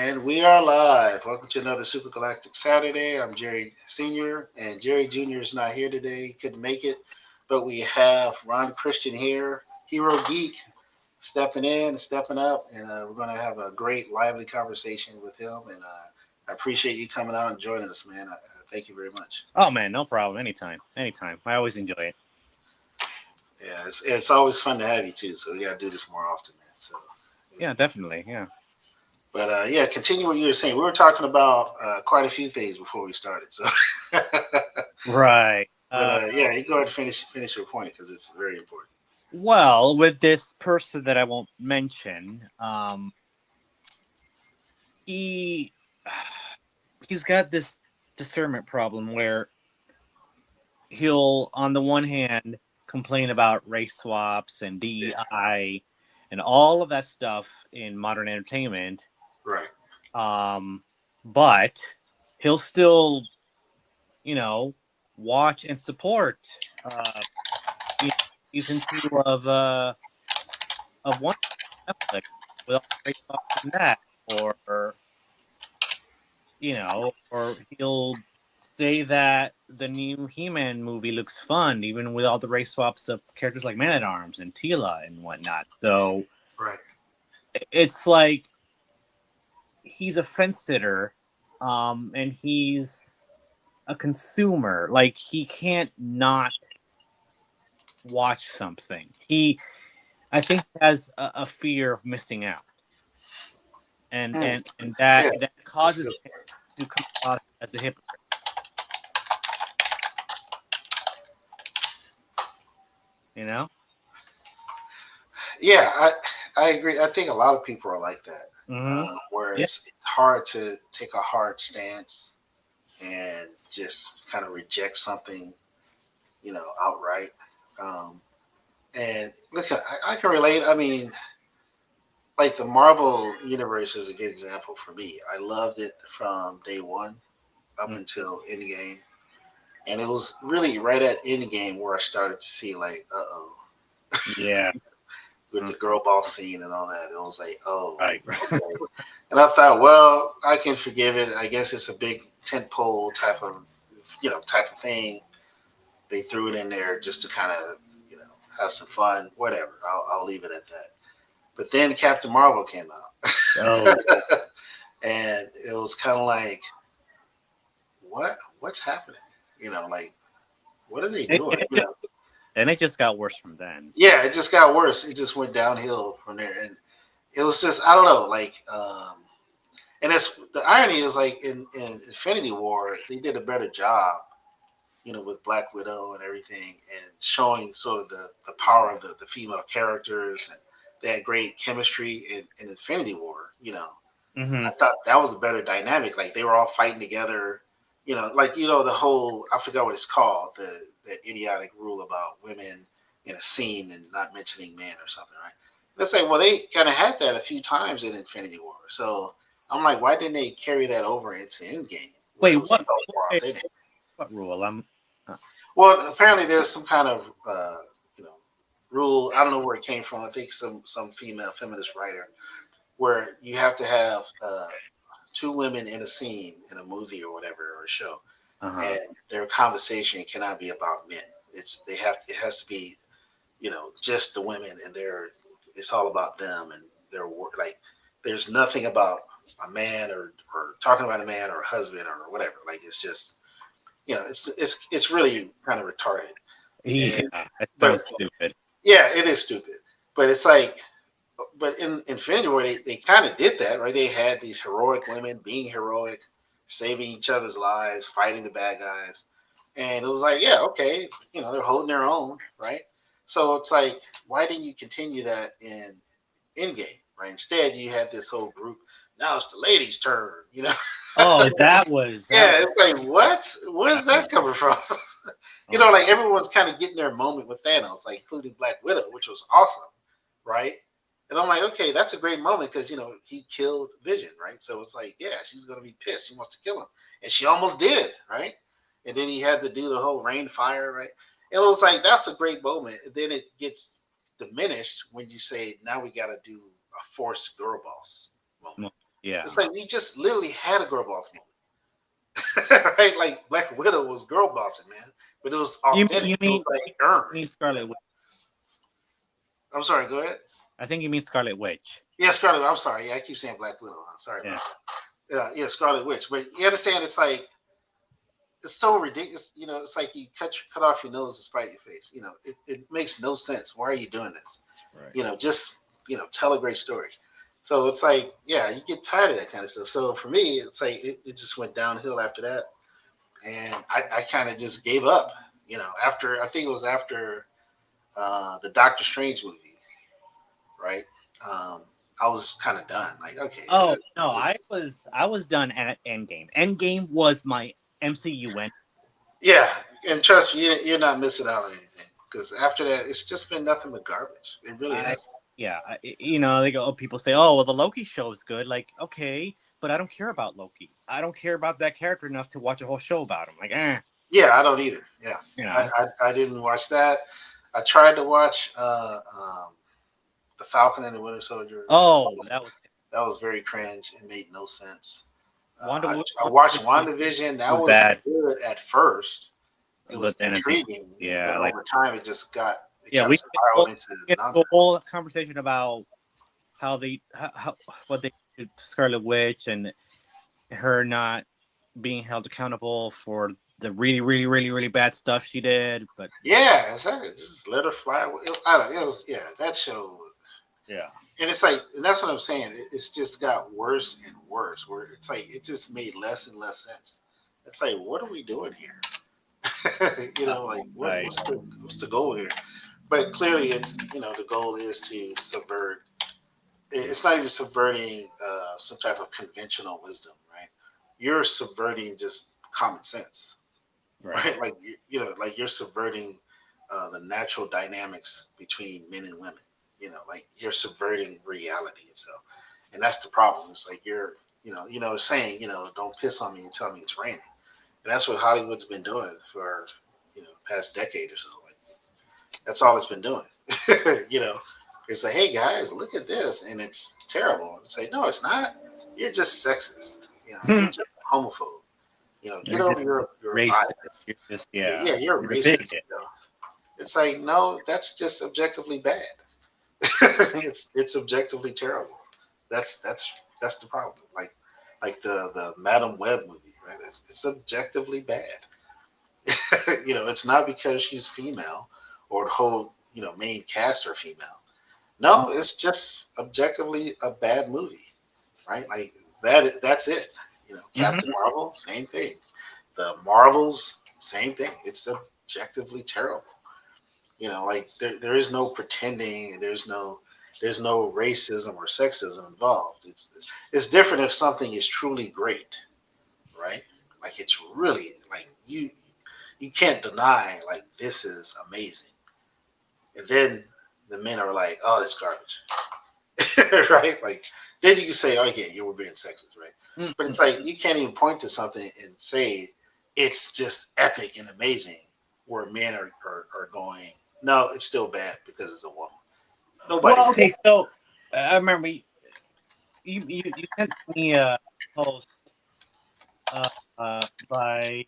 And we are live. Welcome to another Super Galactic Saturday. I'm Jerry Sr., and Jerry Jr. is not here today. He couldn't make it. But we have Ron Christian here, Hero Geek, stepping in, stepping up, and we're going to have a great, lively conversation with him. And I appreciate you coming out and joining us, man. Thank you very much. Oh man, no problem. Anytime, anytime. I always enjoy it. Yeah, it's always fun to have you, too. So we got to do this more often, man. So. Yeah, definitely. Yeah. But yeah, continue what you were saying. We were talking about quite a few things before we started. So, Right. but yeah, you go ahead and finish your point because it's very important. Well, with this person that I won't mention, he he's got this discernment problem where he'll, on the one hand, complain about race swaps and DEI and all of that stuff in modern entertainment. Right. But he'll still, you know, watch and support you know, season two of one Netflix with all the great stuff in that, or or he'll say that the new He-Man movie looks fun, even with all the race swaps of characters like Man at Arms and Tila and whatnot. So Right. it's like he's a fence sitter, and he's a consumer. Like he can't not watch something. I think he has a fear of missing out, and Mm. and and Yeah, that that's causes good. him to come across as a hypocrite. You know? Yeah, I agree. I think a lot of people are like that, Mm-hmm. where Yeah. it's hard to take a hard stance and just kind of reject something, outright. Um, and look, I can relate. I mean, like the Marvel universe is a good example for me. I loved it from day one up Mm. until Endgame, and it was really right at Endgame where I started to see like, oh, Yeah. with Mm. the girl boss scene and all that. It was like, oh, Right. okay. And I thought, well, I can forgive it. I guess it's a big tentpole type of thing. They threw it in there just to kind of, have some fun. Whatever. I'll leave it at that. But then Captain Marvel came out, Oh, and it was kind of like, what's happening? Like what are they doing? and it just got worse from then. Yeah, it just got worse. It just went downhill from there, and it was just I don't know, like, and that's the irony is like in Infinity War they did a better job, with Black Widow and everything, and showing sort of the power of the female characters, and they had great chemistry in Infinity War. Hmm. I thought that was a better dynamic. Like they were all fighting together. Like the whole I forgot what it's called, the that idiotic rule about women in a scene and not mentioning men or something, right? Let's say, well, they kind of had that a few times in Infinity War. So I'm like, why didn't they carry that over into Endgame where Wait, it was what? felt more Wait, authentic? what rule? Uh, Well, apparently there's some kind of you know rule. I don't know where it came from. I think some female feminist writer where you have to have two women in a scene in a movie or whatever or a show, huh. and their conversation cannot be about men. It has to be just the women and it's all about them and their work. Like there's nothing about a man or talking about a man or a husband or whatever. Like it's just it's really kind of retarded. Yeah, And that but sounds stupid. yeah, it is stupid. But it's like but in Infinity War, they kind of did that, right? They had these heroic women being heroic, saving each other's lives, fighting the bad guys, and it was like, yeah, okay, they're holding their own, right? So it's like, why didn't you continue that in Endgame, right? Instead, you had this whole group. Now it's the ladies' turn. Oh, that Yeah, was it's like, what? Where's that was that coming from? oh my Like everyone's kind of getting their moment with Thanos, like including Black Widow, which was awesome, right? And I'm like, okay, that's a great moment because he killed Vision, right? So it's like, yeah, she's gonna be pissed. She wants to kill him, and she almost did, right? And then he had to do the whole rain fire, right? And it was like that's a great moment. And then it gets diminished when you say now we got to do a forced girl boss moment. Yeah. It's like we just literally had a girl boss moment, right? Like Black Widow was girl bossing, man, but it was You authentic. you It was mean like earned. you mean You know. Scarlet Witch? I'm sorry. Go ahead. I think you mean Scarlet Witch. Yeah, Scarlet. I'm sorry. Yeah, I keep saying Black Widow. I'm sorry Yeah. about that. Yeah, Scarlet Witch. But you understand? It's like it's so ridiculous. You know, it's like you cut off your nose to spite your face. You know, it makes no sense. Why are you doing this? Right. You know, just tell a great story. So it's like, yeah, you get tired of that kind of stuff. So for me, it's like it just went downhill after that, and I kind of just gave up. You know, after I think it was after the Doctor Strange movie, right? Um, I was kind of done. Like, okay, Oh no, this is I was done at Endgame. Endgame was my MCU win. yeah, and trust me, you're not missing out on anything because after that, it's just been nothing but garbage. It really I has. yeah, you know, they go. Oh, people say, "Oh, well, the Loki show is good." Like, okay, but I don't care about Loki. I don't care about that character enough to watch a whole show about him. Like, Yeah, I don't either. Yeah, you I, know. I didn't watch that. I tried to watch the Falcon and the Winter Soldier. Oh, That was very cringe. It made no sense. Wanda. I watched WandaVision WandaVision. That was was bad, good at first. It but was then intriguing, but yeah, like over time it yeah, kind of spiraled into we had a nonsense. whole conversation about how what they did to Scarlet Witch and her not being held accountable for the really bad stuff she did. But Yeah, exactly. Just let her fly away. I don't, it was yeah. That show, yeah, and it's like, and that's what I'm saying. It's just got worse and worse. Where it's like it just made less and less sense. It's like, what are we doing here? Like I what's the goal here? But clearly, it's the goal is to subvert. It's not even subverting some type of conventional wisdom, right? You're subverting just common sense, right. right? Like like you're subverting the natural dynamics between men and women. Like you're subverting reality itself, and that's the problem. It's like you're, saying, don't piss on me and tell me it's raining, and that's what Hollywood's been doing for past decade or so. Like that's all it's been doing. you know, it's like, hey guys, look at this, and it's terrible. It's like, no, it's not. You're just sexist. You're You're just homophobe. Get just over your racist. bias. You're just Yeah, you're you're racist. bigoted. It's like, no, that's just objectively bad. It's objectively terrible. That's the problem. Like the Madam Web movie, right? It's objectively bad. It's not because she's female or the whole main cast are female. No, it's just objectively a bad movie, right? Like that. That's it. Mm-hmm. Captain Marvel, same thing. The Marvels, same thing. It's objectively terrible. Like there is no pretending. There's no racism or sexism involved. It's different if something is truly great, right? Like it's really like you can't deny like this is amazing, and then the men are like, oh, it's garbage, right? Like then you can say, oh yeah, you were being sexist, right? But Mm-hmm. it's like you can't even point to something and say it's just epic and amazing, where men are going, no, it's still bad because it's a woman. Nobody Well, said. okay, so I remember you sent me a post by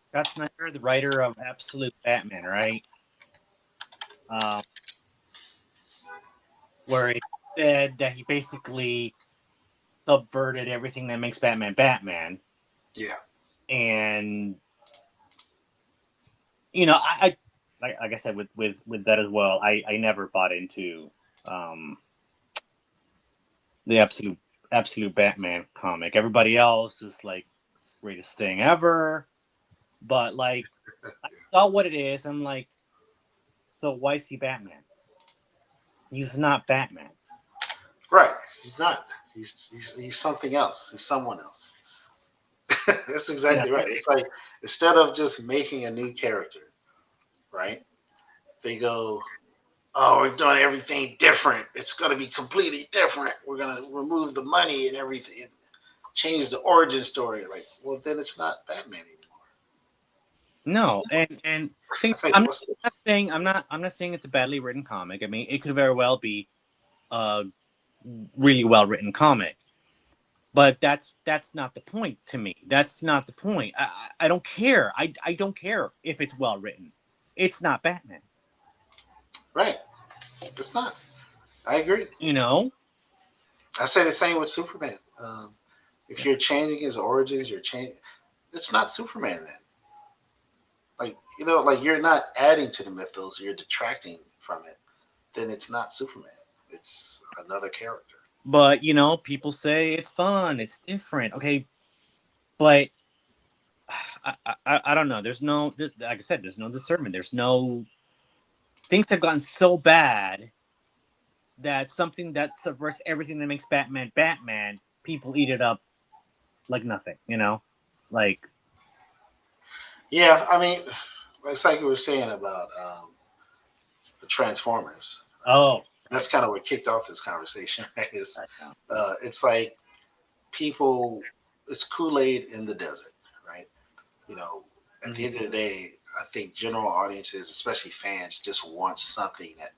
Scott Snyder, the writer of Absolute Batman, right? Um, where he said that he basically subverted everything that makes Batman Batman, Yeah, and you know, like I said with that as well, I never bought into um the absolute Batman comic. Everybody else is like it's the greatest thing ever, but like I saw what it is. I'm like, so why is he Batman? He's not Batman. right. He's not. He's something else. He's someone else. That's You know, exactly right. It's like instead of just making a new character, right? They go, oh, we're doing everything different. It's going to be completely different. We're going to remove the money and everything, change the origin story. Like, well, then it's not Batman no, and think anymore. I'm What's the, not saying I'm not saying it's a badly written comic. I mean, it could very well be a really well written comic. But that's not the point to me. That's not the point. I don't care. I don't care if it's well written. It's not Batman. Right. It's not. I agree. You know? I say the same with Superman. If you're changing his origins, you're changing. It's not Superman then. Like like you're not adding to the mythos. You're detracting from it. Then it's not Superman. It's another character. But people say it's fun, it's different. Okay, but I don't know. Like I said, there's no discernment. There's no things have gotten so bad that something that subverts everything that makes Batman Batman, people eat it up like nothing. Like Yeah, I mean, it's like you were saying about the Transformers. oh, That's kind of what kicked off this conversation. Right? I know. It's like people. It's Kool Aid in the desert, right? You know, at the Mhm. end of the day, I think general audiences, especially fans, just want something that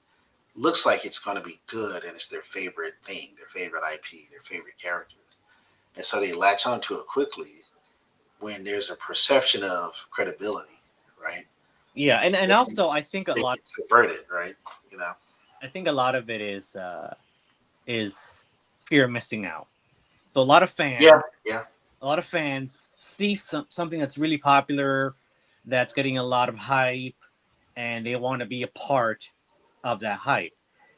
looks like it's going to be good and it's their favorite thing, their favorite IP, their favorite character. And so they latch onto it quickly when there's a perception of credibility, right? Yeah, and Then also I think a they lot. get subverted, right? You know? I think a lot of it is fear of missing out. So a lot of Yeah, fans, yeah, see something that's really popular, that's getting a lot of hype, and they want to be a part of that hype.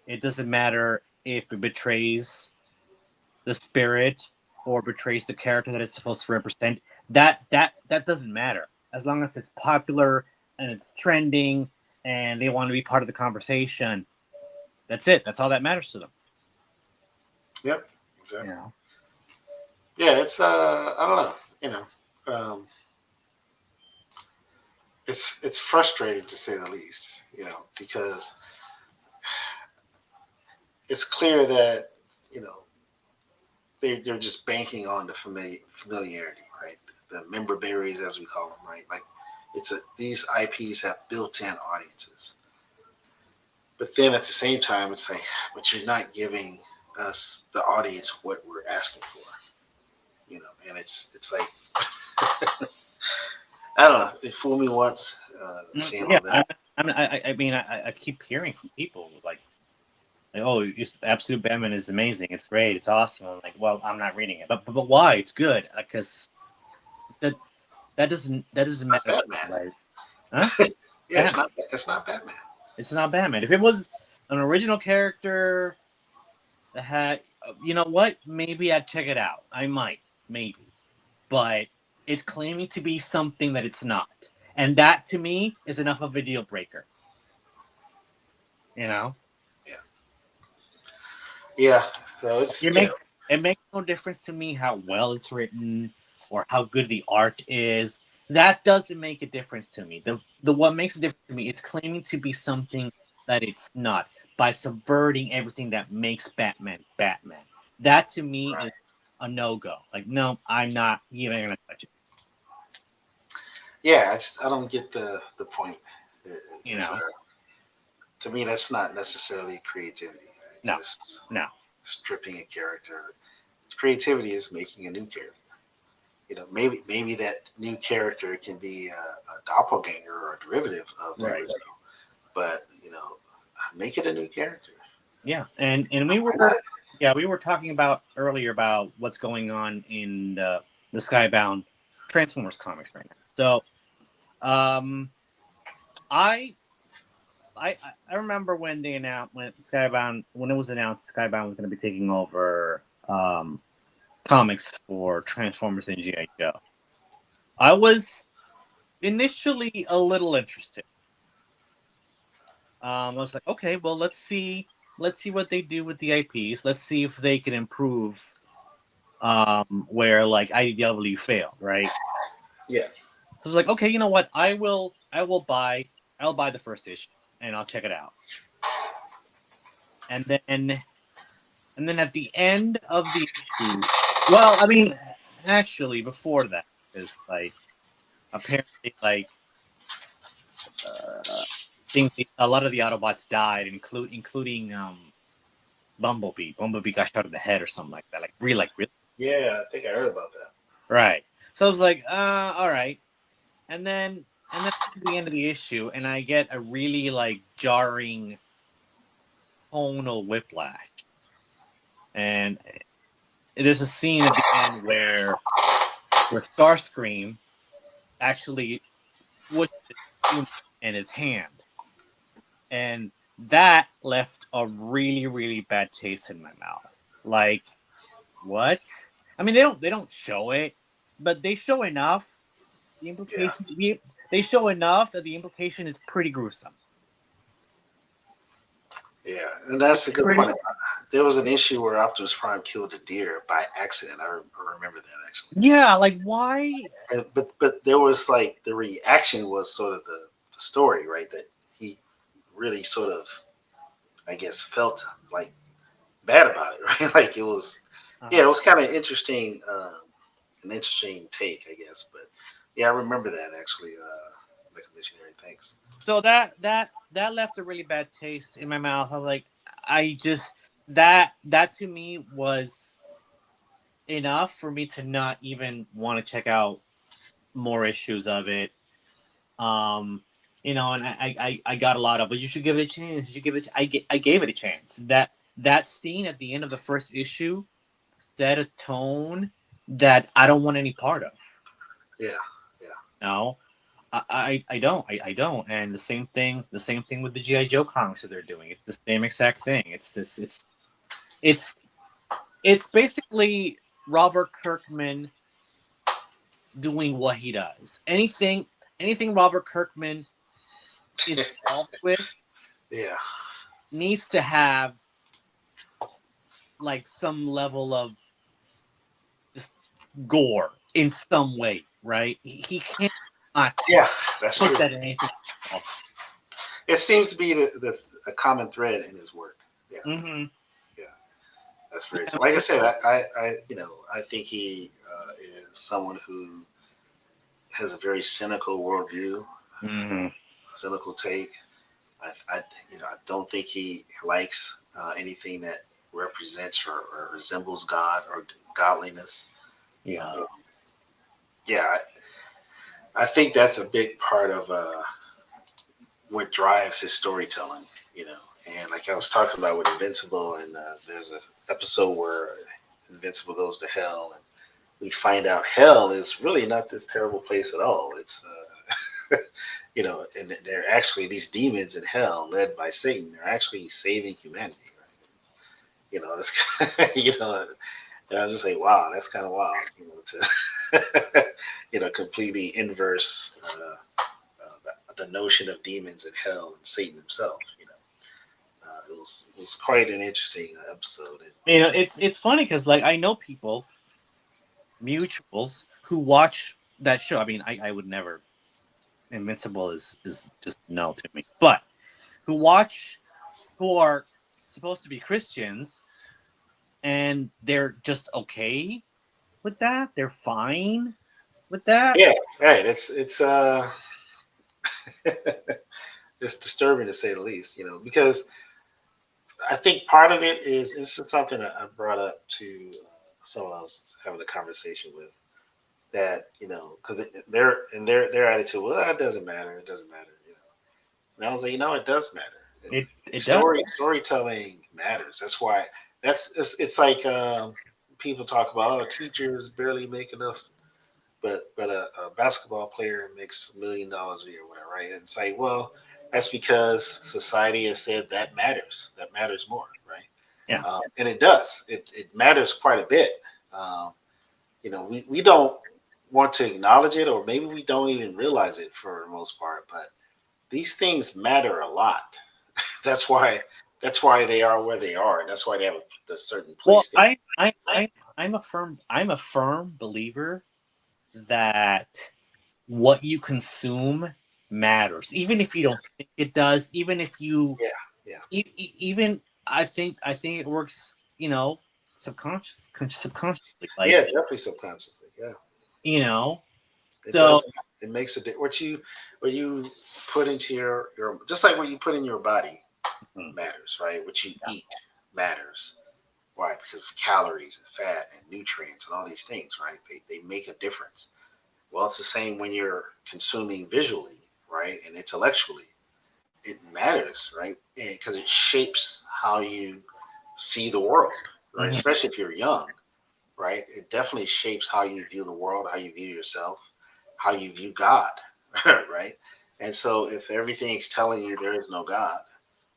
It doesn't matter if it betrays the spirit or betrays the character that it's supposed to represent. That doesn't matter as long as it's popular and it's trending and they want to be part of the conversation. That's it. That's all that matters to them. yep, You exactly. know. Yeah, it's I don't know, it's frustrating to say the least, because it's clear that you know they're just banking on the familiarity, right? The member berries, as we call them, right? Like these IPs have built-in audiences, but then at the same time, it's like, but you're not giving us the audience what we're asking for, and it's like I don't know. They fool me once, shame Yeah. on them. I mean, I keep hearing from people like, oh, Absolute Batman is amazing. It's great. It's awesome. I'm like, well, I'm not reading it, but why? It's good because that that doesn't Not matter, Batman. right? Huh? Yeah, Batman. it's not Batman. It's not Batman. If it was an original character that had, you know what? Maybe I'd check it out. I might, maybe, but it's claiming to be something that it's not, and that to me is enough of a deal breaker. You know, Yeah, yeah. So it makes no difference to me how well it's written or how good the art is. That doesn't make a difference to me. The what makes a difference to me, it's claiming to be something that it's not by subverting everything that makes Batman Batman. That to me is right. a no go. Like, no, I'm not even gonna touch it. Yeah, I don't get the point. It- You It's know, to me that's not necessarily creativity. Right? no, Just no. stripping a character. Creativity is making a new character. Maybe that new character can be a doppelganger or a derivative of the Right. original, but make it a new character. Yeah, and we Why not? were yeah we were talking about earlier about what's going on in the Skybound Transformers comics right now. So I I remember when they announced when it was announced Skybound was going to be taking over comics for Transformers and GI Joe. I was initially a little interested. I was like, okay, well let's see what they do with the IPs. Let's see if they can improve where like IDW failed, right? Yeah, So I was like, okay, you know what? I'll buy the first issue and I'll check it out. And then at the end of the issue, well, I mean, actually before that, is like apparently like I think a lot of the Autobots died, including Bumblebee. Bumblebee got shot in the head or something like that. Like really, like really. Yeah, I think I heard about that. Right. So I was like, all right. And then to the end of the issue, and I get a really like jarring tonal whiplash. And there's a scene at the end where Starscream actually switches humor in his hand, and that left a really really bad taste in my mouth. Like, what? I mean, they don't show it, but they show enough. The Yeah, implication they show enough that the implication is pretty gruesome. yeah, and that's a It's good pretty. point. There was an issue where Optimus Prime killed a deer by accident. I remember that actually. Yeah, like why? But there was like the reaction was sort of the story, right? That he really sort of, I guess, felt like bad about it, right? Like it was, yeah, it Uh, was kind of interesting, an interesting take, I guess. But yeah, I remember that actually. Like a missionary, thanks. so that left a really bad taste in my mouth. I'm like, I just that to me was enough for me to not even want to check out more issues of it. Um, and I got a lot of, but you should give it a chance. You should give it. I gave it a chance. That scene at the end of the first issue set a tone that I don't want any part of. Yeah, yeah, No, I don't. And the same thing with the GI Joe comics that they're doing. It's the same exact thing. It's it's basically Robert Kirkman doing what he does. Anything Robert Kirkman is involved with yeah, needs to have like some level of just gore in some way, right? He can't not yeah. That's put true. that in anything. It seems to be the a common thread in his work. Yeah, Mm-hmm. yeah. That's very Yeah, true. Like I it's, said, I think he is someone who has a very cynical worldview, mm-hmm. cynical take. I don't think he likes anything that represents or resembles God or godliness. Yeah. Um, yeah, I think that's a big part of what drives his storytelling. You know, and like I was talking about with Invincible, and there's an episode where Invincible goes to hell, and we find out hell is really not this terrible place at all. It's and they're actually these demons in hell led by Satan. They're actually saving humanity. Right? It's and I was just like, wow, that's kind of wild. To completely inverse the notion of demons in hell and Satan himself. It was quite an interesting episode. And, It's funny because like I know people mutuals who watch that show. I mean, I would never. Invincible is just no to me, but who are supposed to be Christians and they're just okay with that. They're fine with that. yeah, right. It's it's disturbing to say the least. Because I think part of it is this is something that I brought up to someone I was having a conversation with that because their attitude, well, that doesn't matter, it doesn't matter. And I was like, it does matter. It does. Storytelling matters. That's why it's like people talk about, oh, teachers barely make enough, but a basketball player makes $1 million a year, whatever, right? And it's like, well, that's because society has said that matters. That matters more, right? Yeah. And it does. It matters quite a bit. Um, we don't want to acknowledge it, or maybe we don't even realize it for the most part. But these things matter a lot. That's why they are where they are, and that's why they have a certain Well, place there. I'm a firm believer that what you consume matters, even if you don't think it does. Even if you, Yeah, yeah, even I think it works. Subconsciously, like yeah. Definitely subconsciously. Yeah, you know. it So does. It makes what you put into your just like what you put in your body Mhm. matters, right? What you Yeah. eat matters. Why? Because of calories and fat and nutrients and all these things, right? They make a difference. Well, it's the same when you're consuming visually, right, and intellectually. It matters, right? Because it shapes how you see the world, right? Mhm. Especially if you're young, right? It definitely shapes how you view the world, how you view yourself, how you view God, right? And so if everything's telling you there is no God,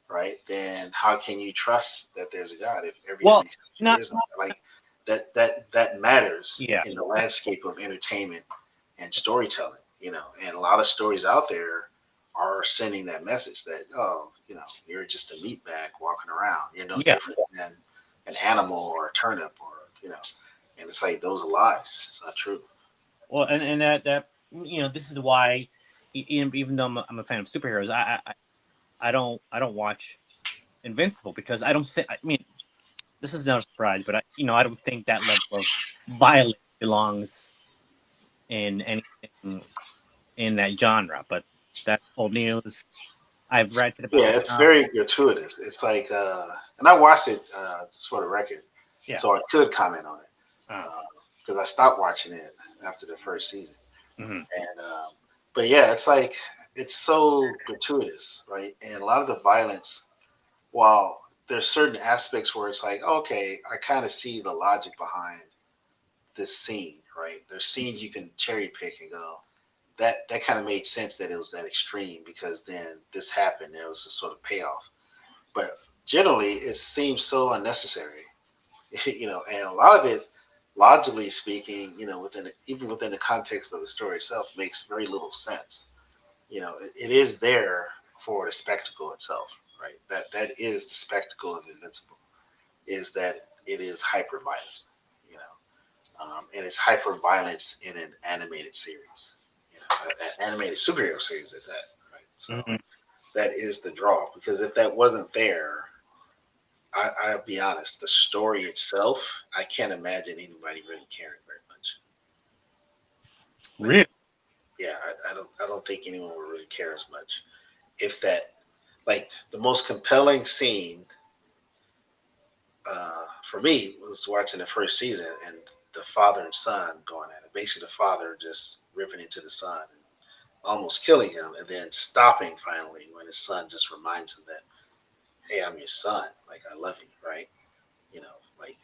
right, then how can you trust that there's a God if Well, everything tells you there not is no God? Like that matters yeah. in the landscape of entertainment and storytelling, and a lot of stories out there are sending that message that, oh, you're just a meat bag walking around. You're no Yeah. different than an animal or a turnip or, and it's like those are lies. It's not true. Well, and that this is why even though I'm a fan of superheroes, I don't watch Invincible because I don't think. I mean, this is not a surprise, but I don't think that level of violence belongs in anything in that genre. But that's old news. I've read about Yeah, it it's enough. very gratuitous. It's like, and I watched it just for the record, Yeah. so I could comment on it Uh, because I stopped watching it after the first season. mhm. And but yeah, it's like it's so gratuitous, right? And a lot of the violence, while there's certain aspects where it's like, okay, I kind of see the logic behind this scene, right? There's scenes you can cherry pick and go, that kind of made sense that it was that extreme because then this happened. There was a sort of payoff. But generally, it seems so unnecessary, and a lot of it, logically speaking, even within the context of the story itself, makes very little sense. It is there for the spectacle itself, right? That is the spectacle of Invincible, is that it is hyper violent, and it's hyper violence in an animated series, an animated superhero series at that, right? So Mhm. that is the draw. Because if that wasn't there, I'll be honest, the story itself, I can't imagine anybody really caring very much. Like, Really? yeah, I don't think anyone would really care as much if that, like, the most compelling scene for me was watching the first season and the father and son going at it. Basically, the father just ripping into the son and almost killing him, and then stopping finally when his son just reminds him that, hey, I'm your son, like I love you, right? Like,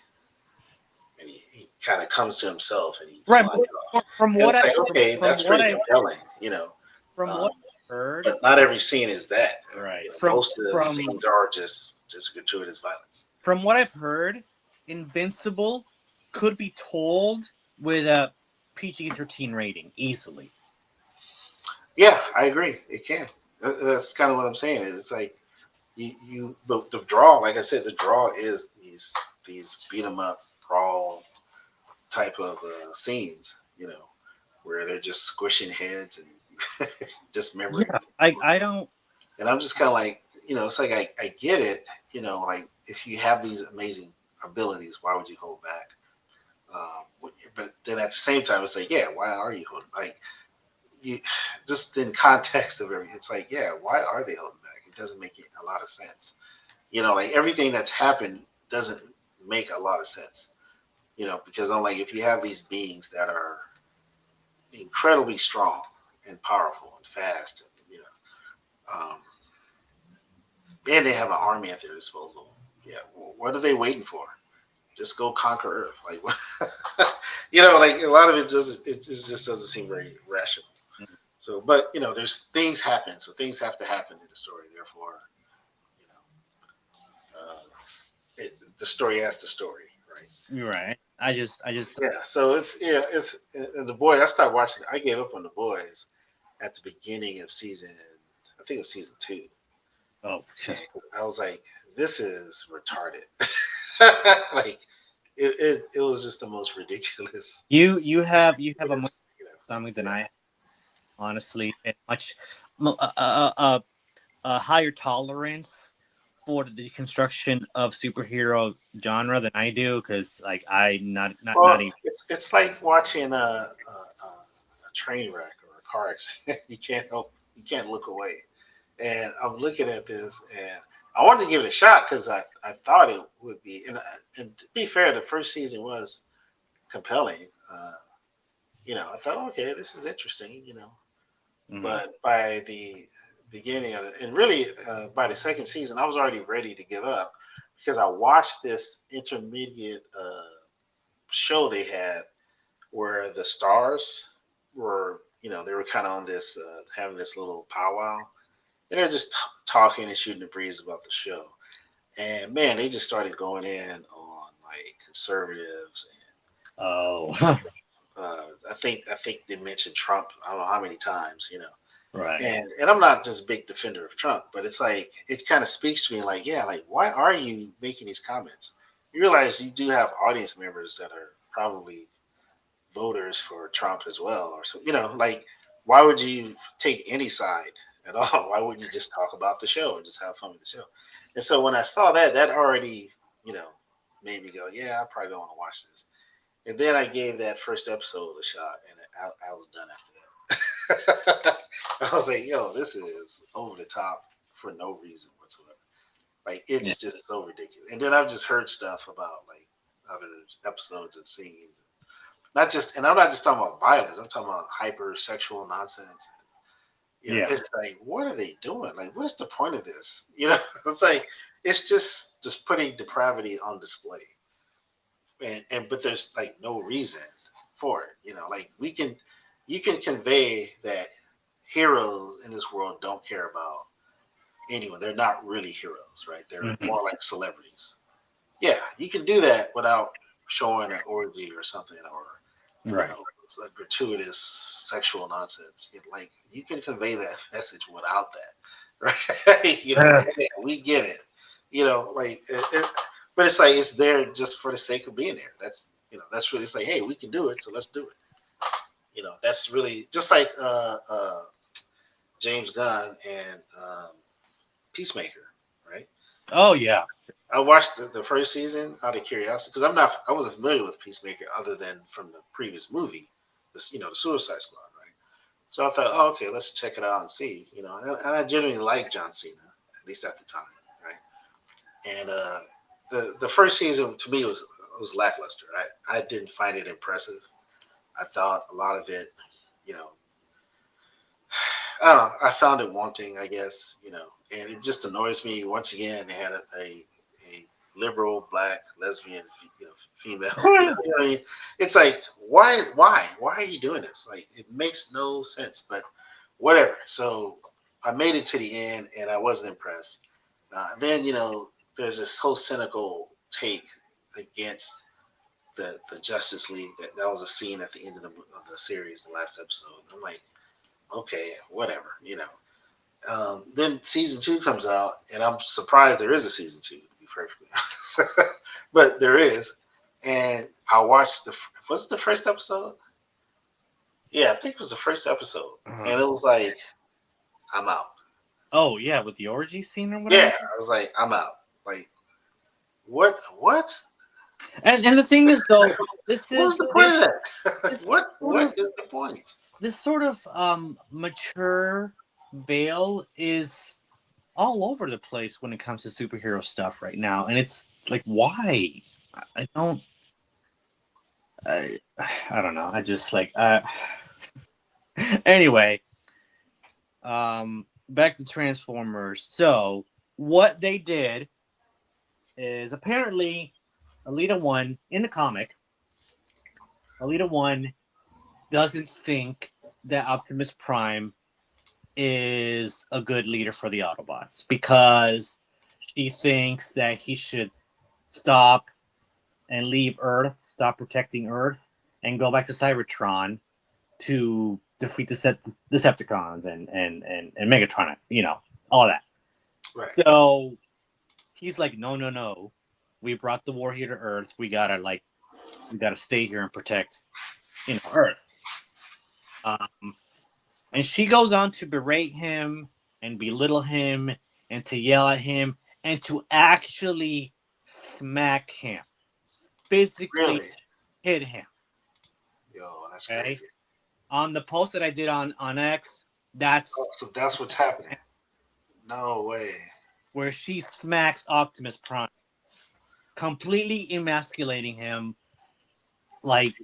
and he kind of comes to himself and he Right. flies off. From And what it's I like, okay, from that's what pretty I've compelling. from what Um, I've heard, but not every scene is that. right. Most of the scenes are just gratuitous violence. From what I've heard, Invincible could be told with a PG-13 rating easily. Yeah, I agree. It can. That's kind of what I'm saying. It's like the draw. Like I said, the draw is these beat 'em up brawl type of scenes. Where they're just squishing heads and dismembering Yeah, people. I don't. And I'm just kind of like, it's like I get it. Like if you have these amazing abilities, why would you hold back? But then at the same time, it's like, yeah, why are you holding? Like, you just in context of everything, it's like, yeah, why are they holding back? It doesn't make a lot of sense. Like everything that's happened doesn't make a lot of sense. Because I'm like, if you have these beings that are incredibly strong and powerful and fast, and they have an army at their disposal. Yeah, what are they waiting for? Just go conquer Earth. Like, like a lot of it just doesn't seem very rational. So, but there's things happen, so things have to happen in the story. Therefore, you know, the story has the story, right? You're right. I just. Yeah. So it's and the boy. I started watching. I gave up on the boys at the beginning of season. I think it was season two. Oh, And just I was like, this is retarded. Like it was just the most ridiculous. you have a much It's, stomach than yeah. I have, honestly, and much a higher tolerance for the deconstruction of superhero genre than I do, because like I not Well, even. it's like watching a train wreck or a car accident. You can't look away. And I'm looking at this, and I wanted to give it a shot because I thought it would be. And to be fair, the first season was compelling. I thought, okay, this is interesting. Mhm. But by the beginning of it, and really by the second season, I was already ready to give up because I watched this intermediate show they had where the stars were, they were kind of on this, having this little powwow, and they're just talking and shooting the breeze about the show. And man, they just started going in on like conservatives. Oh, I think they mentioned Trump. I don't know how many times. right. And I'm not just a big defender of Trump, but it's like it kind of speaks to me like, yeah, like why are you making these comments? You realize you do have audience members that are probably voters for Trump as well, or so like why would you take any side at all? Why wouldn't you just talk about the show and just have fun with the show? And so when I saw that, that already you know made me go, yeah, I probably don't want to watch this. And then I gave that first episode a shot, and I was done after that. I was like, yo, this is over the top for no reason whatsoever. Like Yeah. it's just so ridiculous. And then I've just heard stuff about like other episodes and scenes. Not just, and I'm not just talking about violence. I'm talking about hypersexual nonsense. Yeah. It's like, what are they doing? Like, what is the point of this? It's like it's just putting depravity on display, and but there's like no reason for it. Like you can convey that heroes in this world don't care about anyone. They're not really heroes, right? They're Mhm. more like celebrities. Yeah, you can do that without showing an orgy or something, or you Right. know, a gratuitous sexual nonsense. Like you can convey that message without that, right? Like yeah, we get it. Like but it's like it's there just for the sake of being there. That's really, it's like, hey, we can do it, so let's do it. That's really just like James Gunn and Peacemaker, right? Oh yeah. I watched the first season out of curiosity because I wasn't familiar with Peacemaker other than from the previous movie, the Suicide Squad, right? So I thought, oh, okay, let's check it out and see, and I genuinely liked John Cena, at least at the time, right? And the first season to me was lackluster. I didn't find it impressive. I thought a lot of it, you know, I don't know. I found it wanting, I guess, and it just annoys me. Once again, they had a liberal black lesbian, female. It's like, why are you doing this? Like, it makes no sense. But whatever. So I made it to the end, and I wasn't impressed. Then there's this whole cynical take against the Justice League. That was a scene at the end of the series, the last episode. I'm like, okay, whatever. Then season two comes out, and I'm surprised there is a season two, to be perfectly honest. But there is, and I watched was it the first episode? Yeah, I think it was the first episode, Uh-huh. and it was like, I'm out. Oh yeah, with the orgy scene or Yeah, whatever. I was like, I'm out. Like, what? What? And the thing is though, this What was is the point of this that? this what? sort What of is the point? this sort of mature veil is all over the place when it comes to superhero stuff right now, and it's like, why? I don't. I, I don't know. I just like. Anyway, back to Transformers. So what they did is apparently Alita One in the comic. Alita One doesn't think that Optimus Prime is a good leader for the Autobots because she thinks that he should stop and leave Earth, stop protecting Earth, and go back to Cybertron to defeat the Decepticons and Megatron, all that. Right. So he's like, no, no, no. We brought the war here to Earth. We gotta stay here and protect, Earth. Um, and she goes on to berate him and belittle him and to yell at him and to actually smack him, physically Really? hit him. Yo, that's Okay. crazy. On the post that I did on X, that's Oh, so that's what's happening. No way. where she smacks Optimus Prime, completely emasculating him like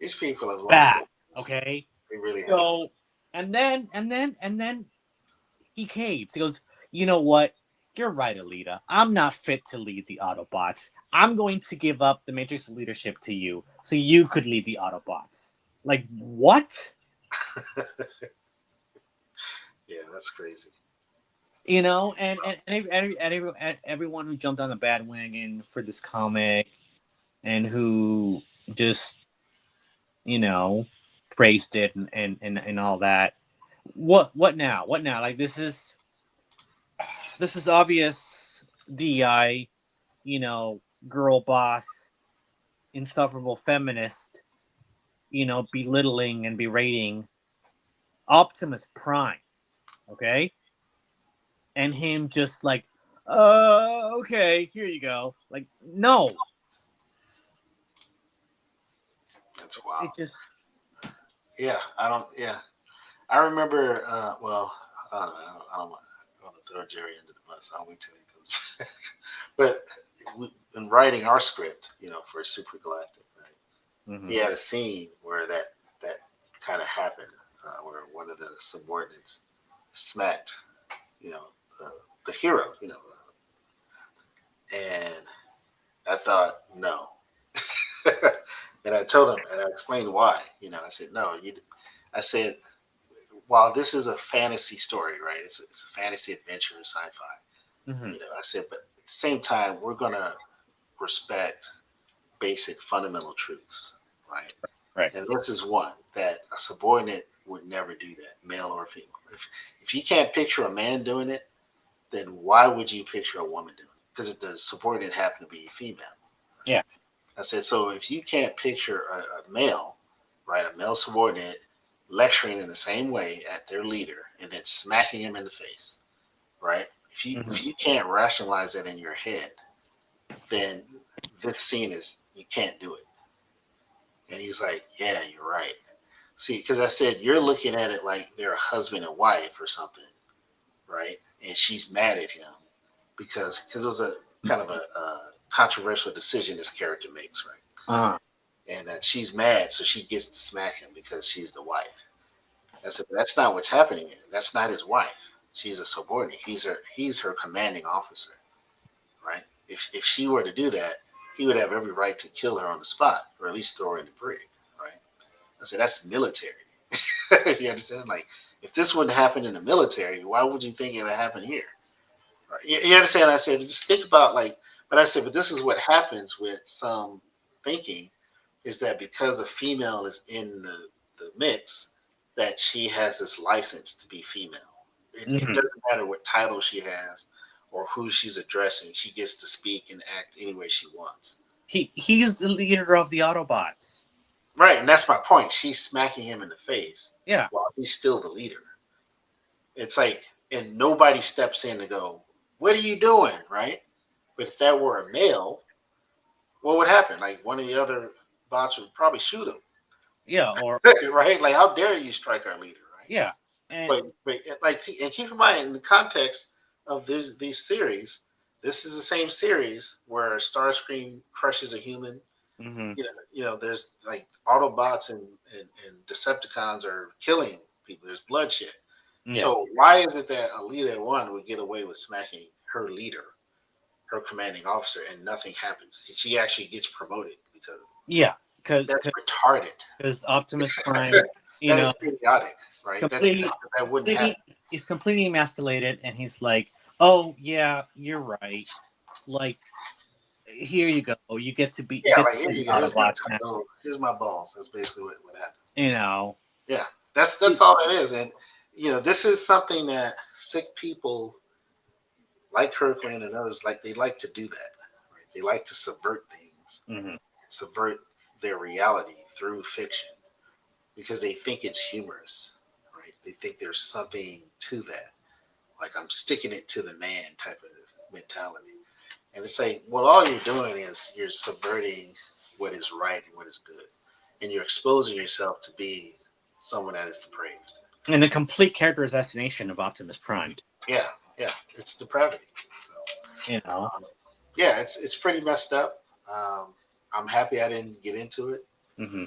These people have lost bad. their minds. Okay, They really have. so and then he caves. He goes, you know what? You're right, Alita. I'm not fit to lead the Autobots. I'm going to give up the Matrix leadership to you so you could lead the Autobots. Like, what? Yeah, that's crazy. You know, and everyone who jumped on the bandwagon for this comic and who just, you know, praised it and all that. What now? What now? Like, this is obvious DI, you know, girl boss, insufferable feminist, you know, belittling and berating Optimus Prime, okay? And him just like, okay, here you go. Like, no. That's wild. It just, Yeah, I don't. Yeah, I remember. Well, I don't know. I don't want to throw Jerry under the bus. I'll wait till he goes. But in writing our script, for Super Galactic, right? We mhm. had a scene where that kind of happened, where one of the subordinates smacked, you know, the, the hero, and I thought no, and I told him and I explained why. I said no, I said while this is a fantasy story, right? It's a fantasy adventure, sci-fi. Mhm. I said, but at the same time, we're gonna respect basic fundamental truths, right? Right. And this is one that a subordinate would never do that, male or female. If you can't picture a man doing it, then why would you picture a woman doing it? Because the subordinate happened to be female. Yeah. I said, so if you can't picture a male, right, a male subordinate lecturing in the same way at their leader and then smacking him in the face, right? If Mhm. you can't rationalize that in your head, then this scene is you can't do it. And he's like, yeah, you're right. See, because I said you're looking at it like they're a husband and wife or something, right? And she's mad at him because it was a kind of a controversial decision this character makes, right? Uh, And she's mad, so she gets to smack him because she's the wife. I said, but that's not what's happening here. That's not his wife. She's a subordinate. He's her commanding officer, right? If she were to do that, he would have every right to kill her on the spot, or at least throw her in the brig, right? I said that's military. You understand? Like, if this wouldn't happen in the military, why would you think it would happen here? Right? You understand? I said, just think about like, but I said, but this is what happens with some thinking is that because a female is in the mix, that she has this license to be female. It mhm. doesn't matter what title she has or who she's addressing. She gets to speak and act any way she wants. He's the leader of the Autobots. Right, and that's my point. She's smacking him in the face Yeah. while he's still the leader. It's like, and nobody steps in to go, "What are you doing?" Right? But if that were a male, what would happen? Like one of the other bots would probably shoot him, Yeah. Or right? Like, how dare you strike our leader, right? yeah. And But like, and keep in mind in the context of these series, this is the same series where Starscream crushes a human. mhm. There's like Autobots and Decepticons are killing people. There's bloodshed. Yeah. So why is it that Alita One would get away with smacking her leader, her commanding officer, and nothing happens? She actually gets promoted because Yeah. Because that's retarded. because Optimus Prime, you That know, is idiotic, right? completely That wouldn't completely happen. he's completely emasculated, and he's like, "Oh yeah, you're right. Like, here you go. You Yeah, get like to here be you the go. Here's my Autobots now." title. Here's my balls. That's basically what happened. You know. Yeah, that's all it is. And this is something that sick people like Kirkland and others they like to do that. Right? They like to subvert things, Mhm. subvert their reality through fiction because they think it's humorous. Right? They think there's something to that. Like I'm sticking it to the man type of mentality. And it's like, well, all you're doing is you're subverting what is right and what is good. And you're exposing yourself to be someone that is depraved. And the complete character assassination of Optimus Prime. Yeah, yeah. It's depravity. You know. Yeah, it's pretty messed up. I'm happy I didn't get into it. Hmm.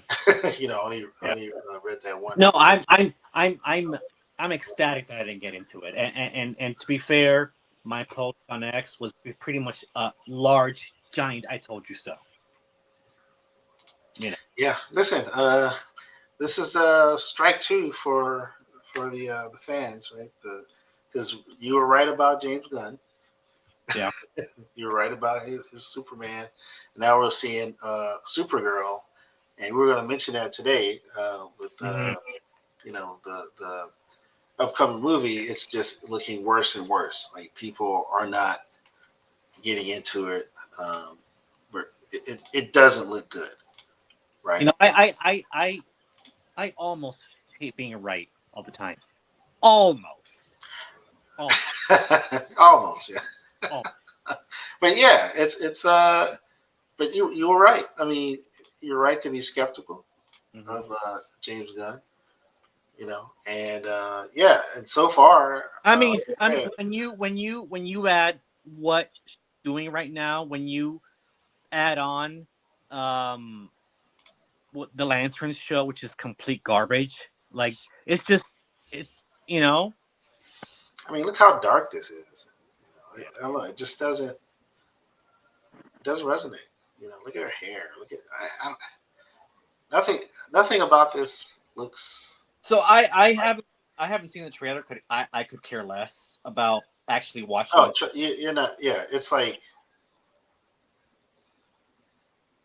Only Yeah. read that one. No, I'm ecstatic that I didn't get into it. And to be fair, my post on X was pretty much a large giant "I told you so." You know. Yeah, listen, this is strike two for the fans, right? Because you were right about James Gunn. Yeah. You were right about his Superman. And now we're seeing Supergirl, and we're going to mention that today with Hmm. the upcoming movie. It's just looking worse and worse. Like people are not getting into it. Um, it doesn't look good, You right? know, I almost hate being right all the time. Almost. Almost. Almost, yeah. Almost. But yeah, it's but you were right. I mean, you're right to be skeptical Hmm. of James Gunn, and yeah, and so far, like I I mean, said, when you add what she's doing right now, when you add on um what the Lanterns show, which is complete garbage, like it's just it, you know. I mean, look how dark this is. Yeah. I don't know. It just doesn't resonate. Look at her hair. Look at nothing. Nothing about this looks. So I haven't seen the trailer. I could care less about actually Oh, watching. you're not. Yeah, it's like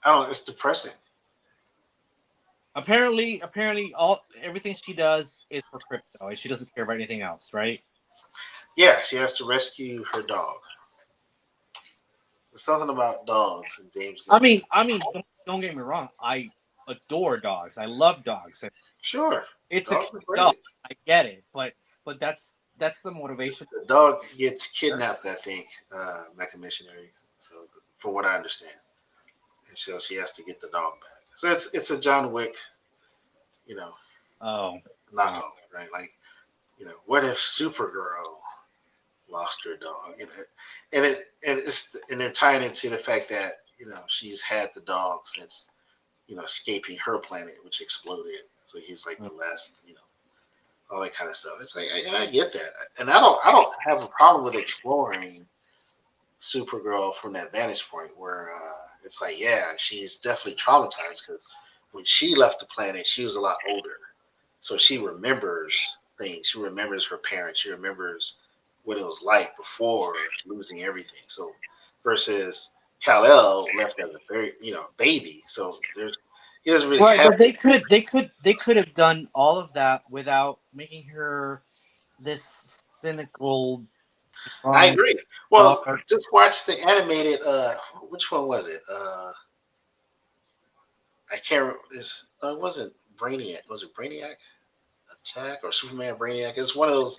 I don't know. It's depressing. Apparently, all everything she does is for crypto, and she doesn't care about anything else, right? Yeah, she has to rescue her dog. There's something about dogs and James I Gunn. mean, I mean, don't get me wrong. I adore dogs. I love dogs. Sure, It's a dogs cute are dog. great. I get it, but that's the motivation. The dog gets kidnapped, I think, Mecha Missionary. So, from what I understand, and so she has to get the dog back. So it's a John Wick, you know, Oh, oh. knockoff, right? Like, what if Supergirl lost her dog? And they're tying it to the fact that she's had the dog since escaping her planet, which exploded. So he's like the last, all that kind of stuff. It's like, and I get that, and I don't have a problem with exploring Supergirl from that vantage point where it's like, yeah, she's definitely traumatized because when she left the planet, she was a lot older, so she remembers things. She remembers her parents. She remembers what it was like before losing everything. So versus Kal El left as a very baby, so he doesn't really Right, have. but they could have done all of that without making her this cynical I drunk agree. Well, daughter. just watch the animated. Which one was it? I can't remember. It wasn't Brainiac. Was it Brainiac Attack or Superman Brainiac? It's one of those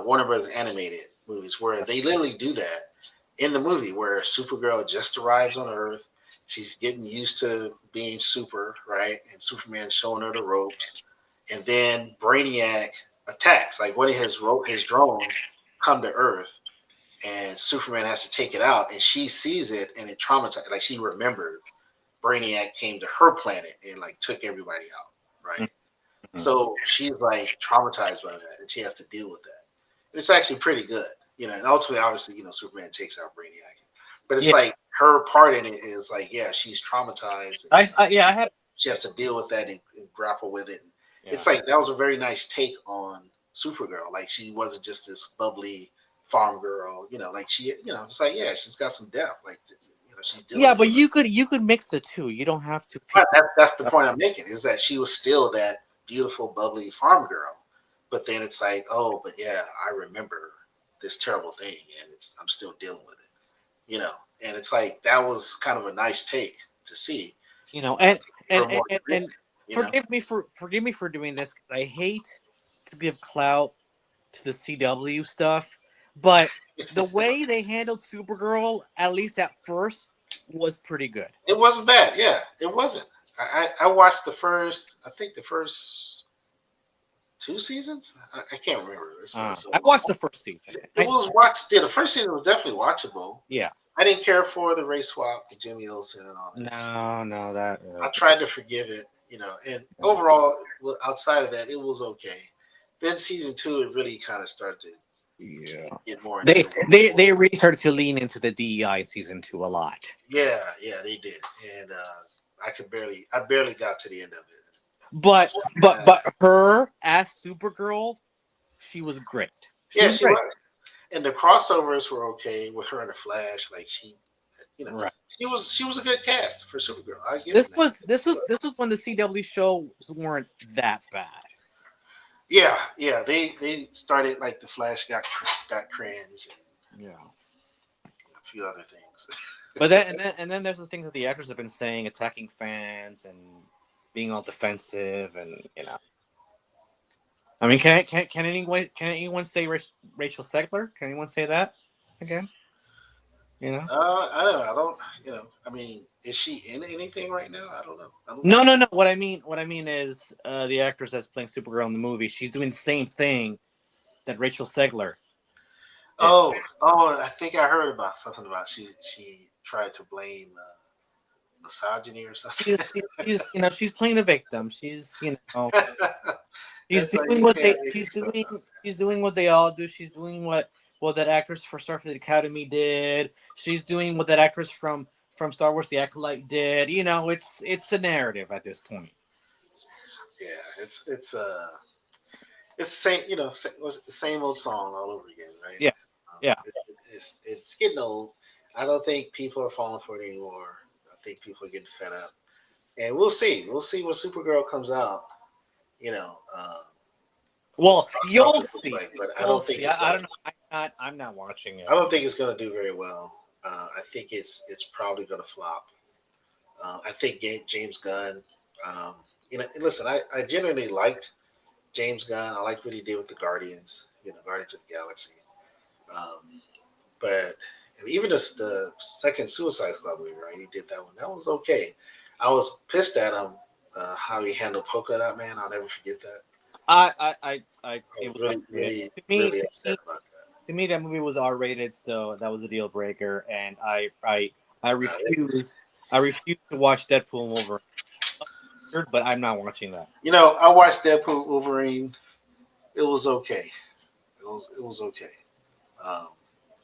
Warner Brothers animated movies where they literally do that in the movie, where Supergirl just arrives on Earth. She's getting used to being super, right? And Superman's showing her the ropes, and then Brainiac attacks. Like one of his drones come to Earth, and Superman has to take it out, and she sees it, and it traumatized. Like she remembers Brainiac came to her planet and like took everybody out, right? Mhm. So she's like traumatized by that, and she has to deal with that. And it's actually pretty good, And ultimately, obviously, Superman takes out Brainiac, but it's Yeah, like her part in it is like, yeah, she's traumatized, and yeah, I have. she has to deal with that and grapple with it. And Yeah, it's like that was a very nice take on Supergirl. Like she wasn't just this bubbly farm girl, like it's like yeah, she's got some depth. Like she's dealing yeah, with. but you could mix the two. You don't have to pick. But that's the point I'm making is that she was still that beautiful, bubbly farm girl. But then it's like, oh, but yeah, I remember this terrible thing, and I'm still dealing with it. And it's like that was kind of a nice take to see You know, and for and and more and, grit, and you know. forgive me for doing this. 'Cause I hate to give clout to the CW stuff, but the way they handled Supergirl, at least at first, was pretty good. It wasn't bad. Yeah, it wasn't. I watched the first. I think the first 2 seasons. I can't remember. It's been so I long. watched the first season. It was watched. Yeah, the first season was definitely watchable. Yeah. I didn't care for the race swap with Jimmy Olsen and all that. No, that. I tried to forgive it, and overall, outside of that, it was okay. Then season two, it really kind of started to Yeah. get more into They the they they really started to lean into the DEI in season 2 a lot. yeah, they did, and I barely got to the end of it. But So, but her as Supergirl, she was great. She yeah, was she great. was, and the crossovers were okay with her and the Flash. Like you know, Right. she was a good cast for Supergirl. I give them that. This was when the CW shows weren't that bad. Yeah, they started like the Flash got cringe and Yeah. a few other things. But then there's the things that the actors have been saying, attacking fans and being all defensive, and I mean, can anyone say Rachel Segler? Can anyone say that again? You know? I don't know. I don't. I mean, is she in anything right now? I don't know. I don't No, think no, so. no. What I mean is the actress that's playing Supergirl in the movie. She's doing the same thing that Rachel Segler did. Oh, I think I heard about something about she tried to blame misogyny or something. She's playing the victim. She's That's like doing you what can't make this stuff up. she's doing what they all do. She's doing what that actress for Starfleet Academy did. She's doing what that actress from Star Wars The Acolyte did. It's a narrative at this point. Yeah, it's the same same old song all over again, right? Yeah. Yeah. It's getting old. I don't think people are falling for it anymore. I think people are getting fed up, and we'll see. We'll see when Supergirl comes out. You know, Well, how you'll it looks see. like, but I You'll don't think see. it's I gonna. don't know. I'm not watching it. I don't think it's gonna do very well. I think it's probably gonna flop. I think James Gunn. Um, listen, I genuinely liked James Gunn. I liked what he did with the Guardians. Guardians of the Galaxy. Um, but even the second Suicide Squad movie, right? He did that one. That was okay. I was pissed at him how he handled Polka Dot Man. I'll never forget that. I It was was really, R-rated. really, To me, really to upset me, about that. to me, that movie was R-rated, so that was a deal breaker, and I Uh, refuse. I refuse to watch Deadpool and Wolverine. But I'm not watching that. I watched Deadpool Wolverine. It was okay. It was okay. Um,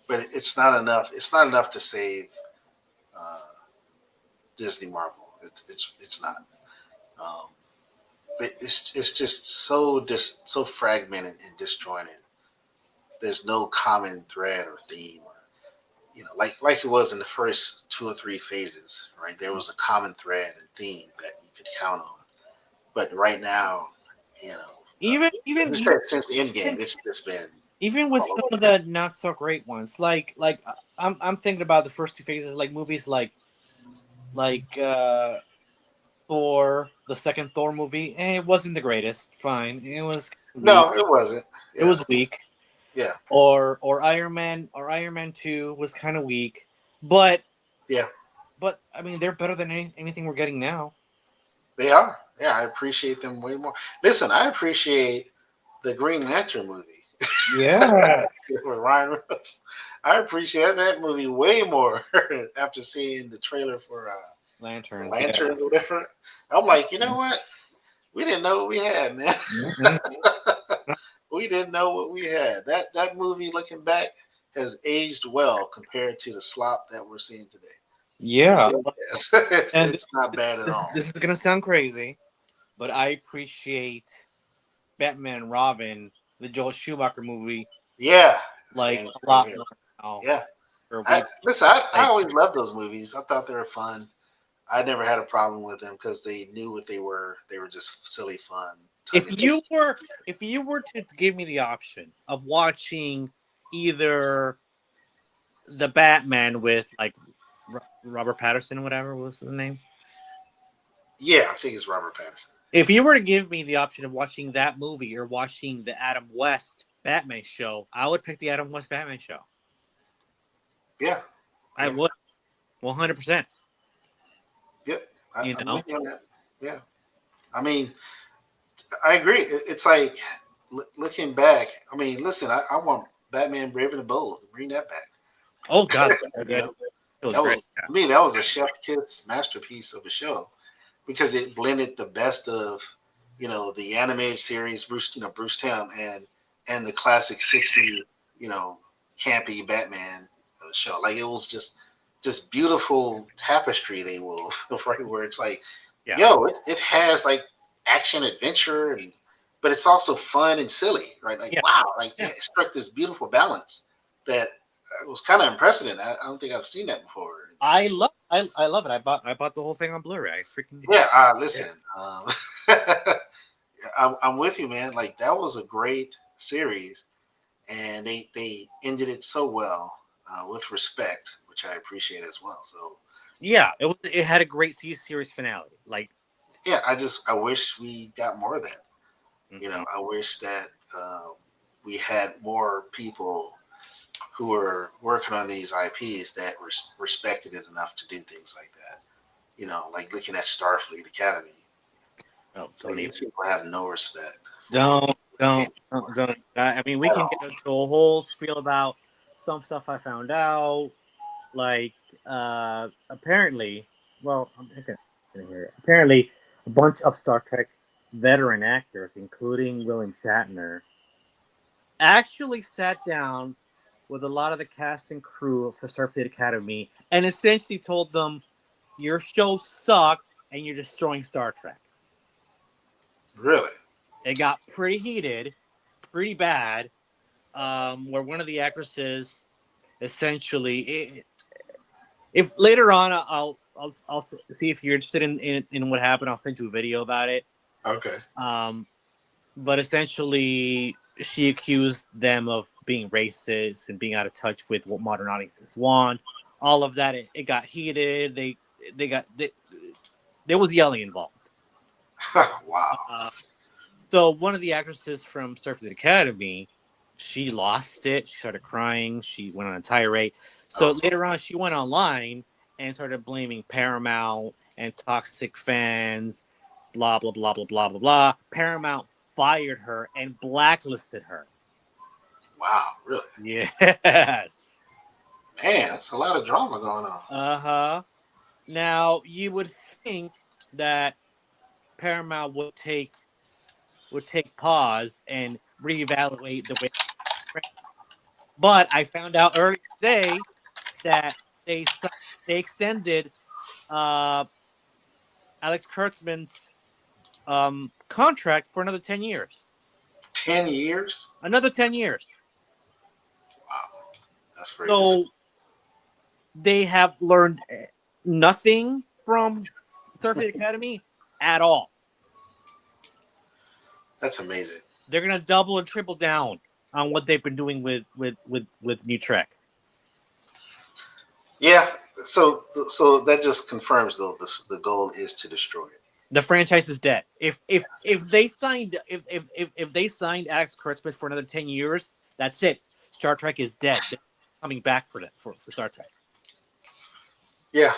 but it's not enough. It's not enough to save uh, Disney Marvel. It's not. Um, but it's just so fragmented and disjointed. There's no common thread or theme, or like it was in the first two or three phases. Right, there was a common thread and theme that you could count on. But right now, you know, Even like even you even said, since the end game, it's just been even with all over some the of the place. not so great ones, I'm thinking about the first two phases, like movies like Thor, the second Thor movie. It wasn't the greatest. Fine, it was weak. No, it wasn't. It Yeah, was weak. yeah, Or Iron Man 2 was kind of weak, but yeah. I mean they're better than anything we're getting now. They are. Yeah, I appreciate them way more. Listen, I appreciate the Green Lantern movie Yes. with Ryan Reynolds. I appreciate that movie way more after seeing the trailer for the Lanterns, yeah. Lanterns or whatever. I'm like, you know what? We didn't know what we had, man. Mhm. We didn't know what we had. That movie, looking back, has aged well compared to the slop that we're seeing today. It Yeah. really is. it's And it's not bad at all. this is gonna sound crazy, but I appreciate Batman and Robin, the Joel Schumacher movie, Yeah, like a same lot here. more now. Yeah. Or I we listen. I like always loved those movies. I thought they were fun. I never had a problem with them because they knew what they were. They were just silly fun, tongue in if you cheek. were to give me the option of watching either the Batman with like Robert Patterson, whatever was the name. Yeah, I think it's Robert Pattinson. If you were to give me the option of watching that movie or watching the Adam West Batman show, I would pick the Adam West Batman show. Yeah, I yeah, would, 100%. yep. You I'm with know, you on that. Yeah, I mean, I agree. It's like looking back, I mean, listen, I want Batman Brave and the Bold. Bring that back. Oh God, You know, it was that great. was to me that was a chef kiss masterpiece of a show because it blended the best of the animated series Bruce Timm and the classic '60s campy Batman show. Like it was just beautiful tapestry they wove right where it's like Yeah, it has like action adventure but it's also fun and silly, right? Like yeah, wow, like yeah. it struck this beautiful balance that was kind of unprecedented. I don't think I've seen that before in shows. I love it. I bought the whole thing on Blu-ray. I freaking Yeah, yeah. listen, I'm with you, man. Like that was a great series, and they ended it so well with respect, which I appreciate as well. So Yeah, it had a great series finale. Like, yeah, I wish we got more of that. mhm. I wish that uh, we had more people who were working on these IPs that respected it enough to do things like that. Like looking at Starfleet Academy. Oh, It's like don't even. these people have no respect for Don't, camp don't, don't, don't. I mean, we at can get all. into a whole spiel about some stuff I found out. Like, apparently, well, I'm not gonna hear it. Apparently, a bunch of Star Trek veteran actors, including William Shatner, actually sat down with a lot of the cast and crew for Starfleet Academy and essentially told them, "Your show sucked, and you're destroying Star Trek." Really? It got pretty heated, pretty bad. Where one of the actresses essentially, if later on I'll see if you're interested in what happened. I'll send you a video about it. Okay. Um, but essentially, she accused them of being racist and being out of touch with what modern audiences want. All of that, it got heated. They got there was yelling involved. Wow. Uh, so one of the actresses from Starfleet Academy, she lost it. She started crying. She went on a tirade. So Oh, later on, she went online and started blaming Paramount and toxic fans. Blah blah blah blah blah blah blah. Paramount fired her and blacklisted her. wow. Really? Yes. Man, that's a lot of drama going on. Uh huh. Now you would think that Paramount would take pause and reevaluate the way. But I found out earlier today that they extended uh, Alex Kurtzman's contract for another 10 years. 10 years? Another 10 years. Wow. That's very So disappointing. they have learned nothing from Starfleet Academy at all. That's amazing. They're gonna double and triple down on what they've been doing with New Trek. Yeah. So that just confirms though the goal is to destroy it. The franchise is dead. If they signed Alex Kurtzman for another 10 years, that's it. Star Trek is dead. They're coming back for that for Star Trek. Yeah.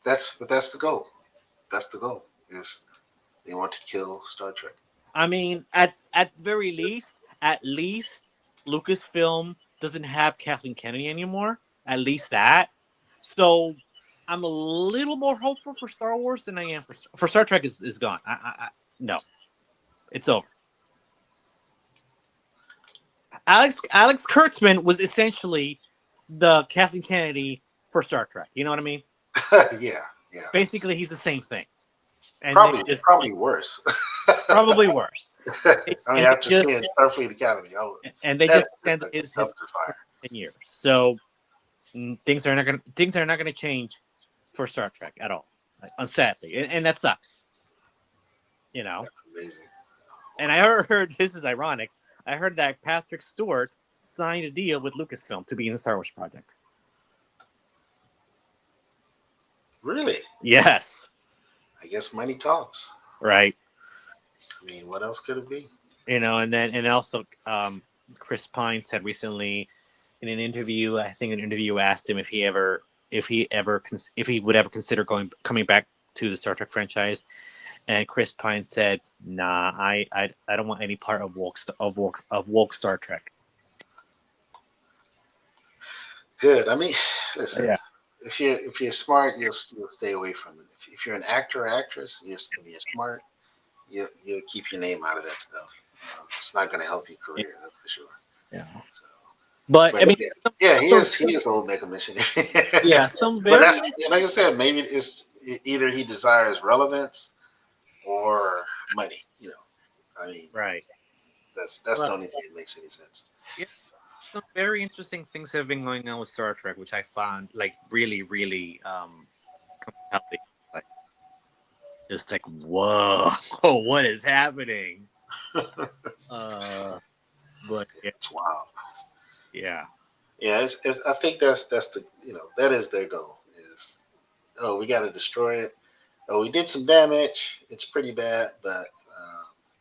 That's the goal. That's the goal. Is they want to kill Star Trek. I mean, at the very least, at least Lucasfilm doesn't have Kathleen Kennedy anymore. At least that. So I'm a little more hopeful for Star Wars than I am for Star Trek is gone. No, it's over. Alex Kurtzman was essentially the Kathleen Kennedy for Star Trek. You know what I mean? Yeah. Yeah. Basically, he's the same thing, and they just Probably worse. probably worse. I mean, And they after just seeing Starfleet Academy, and they that's just just extended a his dumpster for fire. 10 years. So things are not gonna change for Star Trek at all. Sadly, and that sucks. You know. That's amazing. And I heard this is ironic. I heard that Patrick Stewart signed a deal with Lucasfilm to be in the Star Wars project. Really? Yes. I guess money talks. Right. I mean, what else could it be? And also Chris Pine said recently in an interview, I think an interview asked him if he would ever consider coming back to the Star Trek franchise, And Chris Pine said, "Nah, I don't want any part of woke Star Trek." Good. I mean, listen. Yeah, If you're smart, you'll stay away from it. If you're an actor or actress, and you're smart, you'll keep your name out of that stuff. It's not going to help your yeah, career, that's for sure. yeah. So, But but I mean, yeah, yeah, he some, is he is old mega missionary. yeah, some But very that's like I said, maybe it's either he desires relevance or money. I mean, right. that's the But only thing that makes any sense. yeah, some very interesting things have been going on with Star Trek, which I found like really, really compelling. Like just like whoa, what is happening? Uh, but yeah, It's wild. yeah, Yeah, I think that's the that is their goal is we got to destroy it. Oh, we did some damage. It's pretty bad, but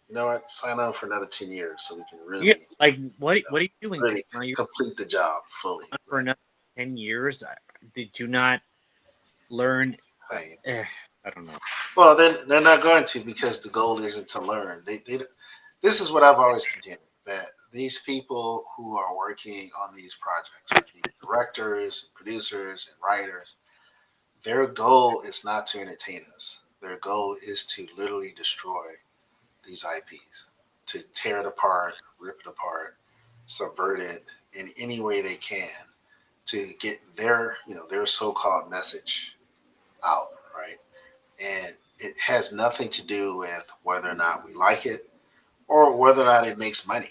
you know what? Sign on for another 10 years so we can yeah. really Like what are you doing? really Are you complete the job fully. on for Right? another 10 years? Did you not learn? Same. Eh, I don't know. Well, they're not going to because the goal isn't to learn. This is what I've always contended that these people who are working on these projects, right, these directors, producers, and writers, their goal is not to entertain us. Their goal is to literally destroy these IPs, to tear it apart, rip it apart, subvert it in any way they can to get their so-called message out, right? And it has nothing to do with whether or not we like it or whether or not it makes money.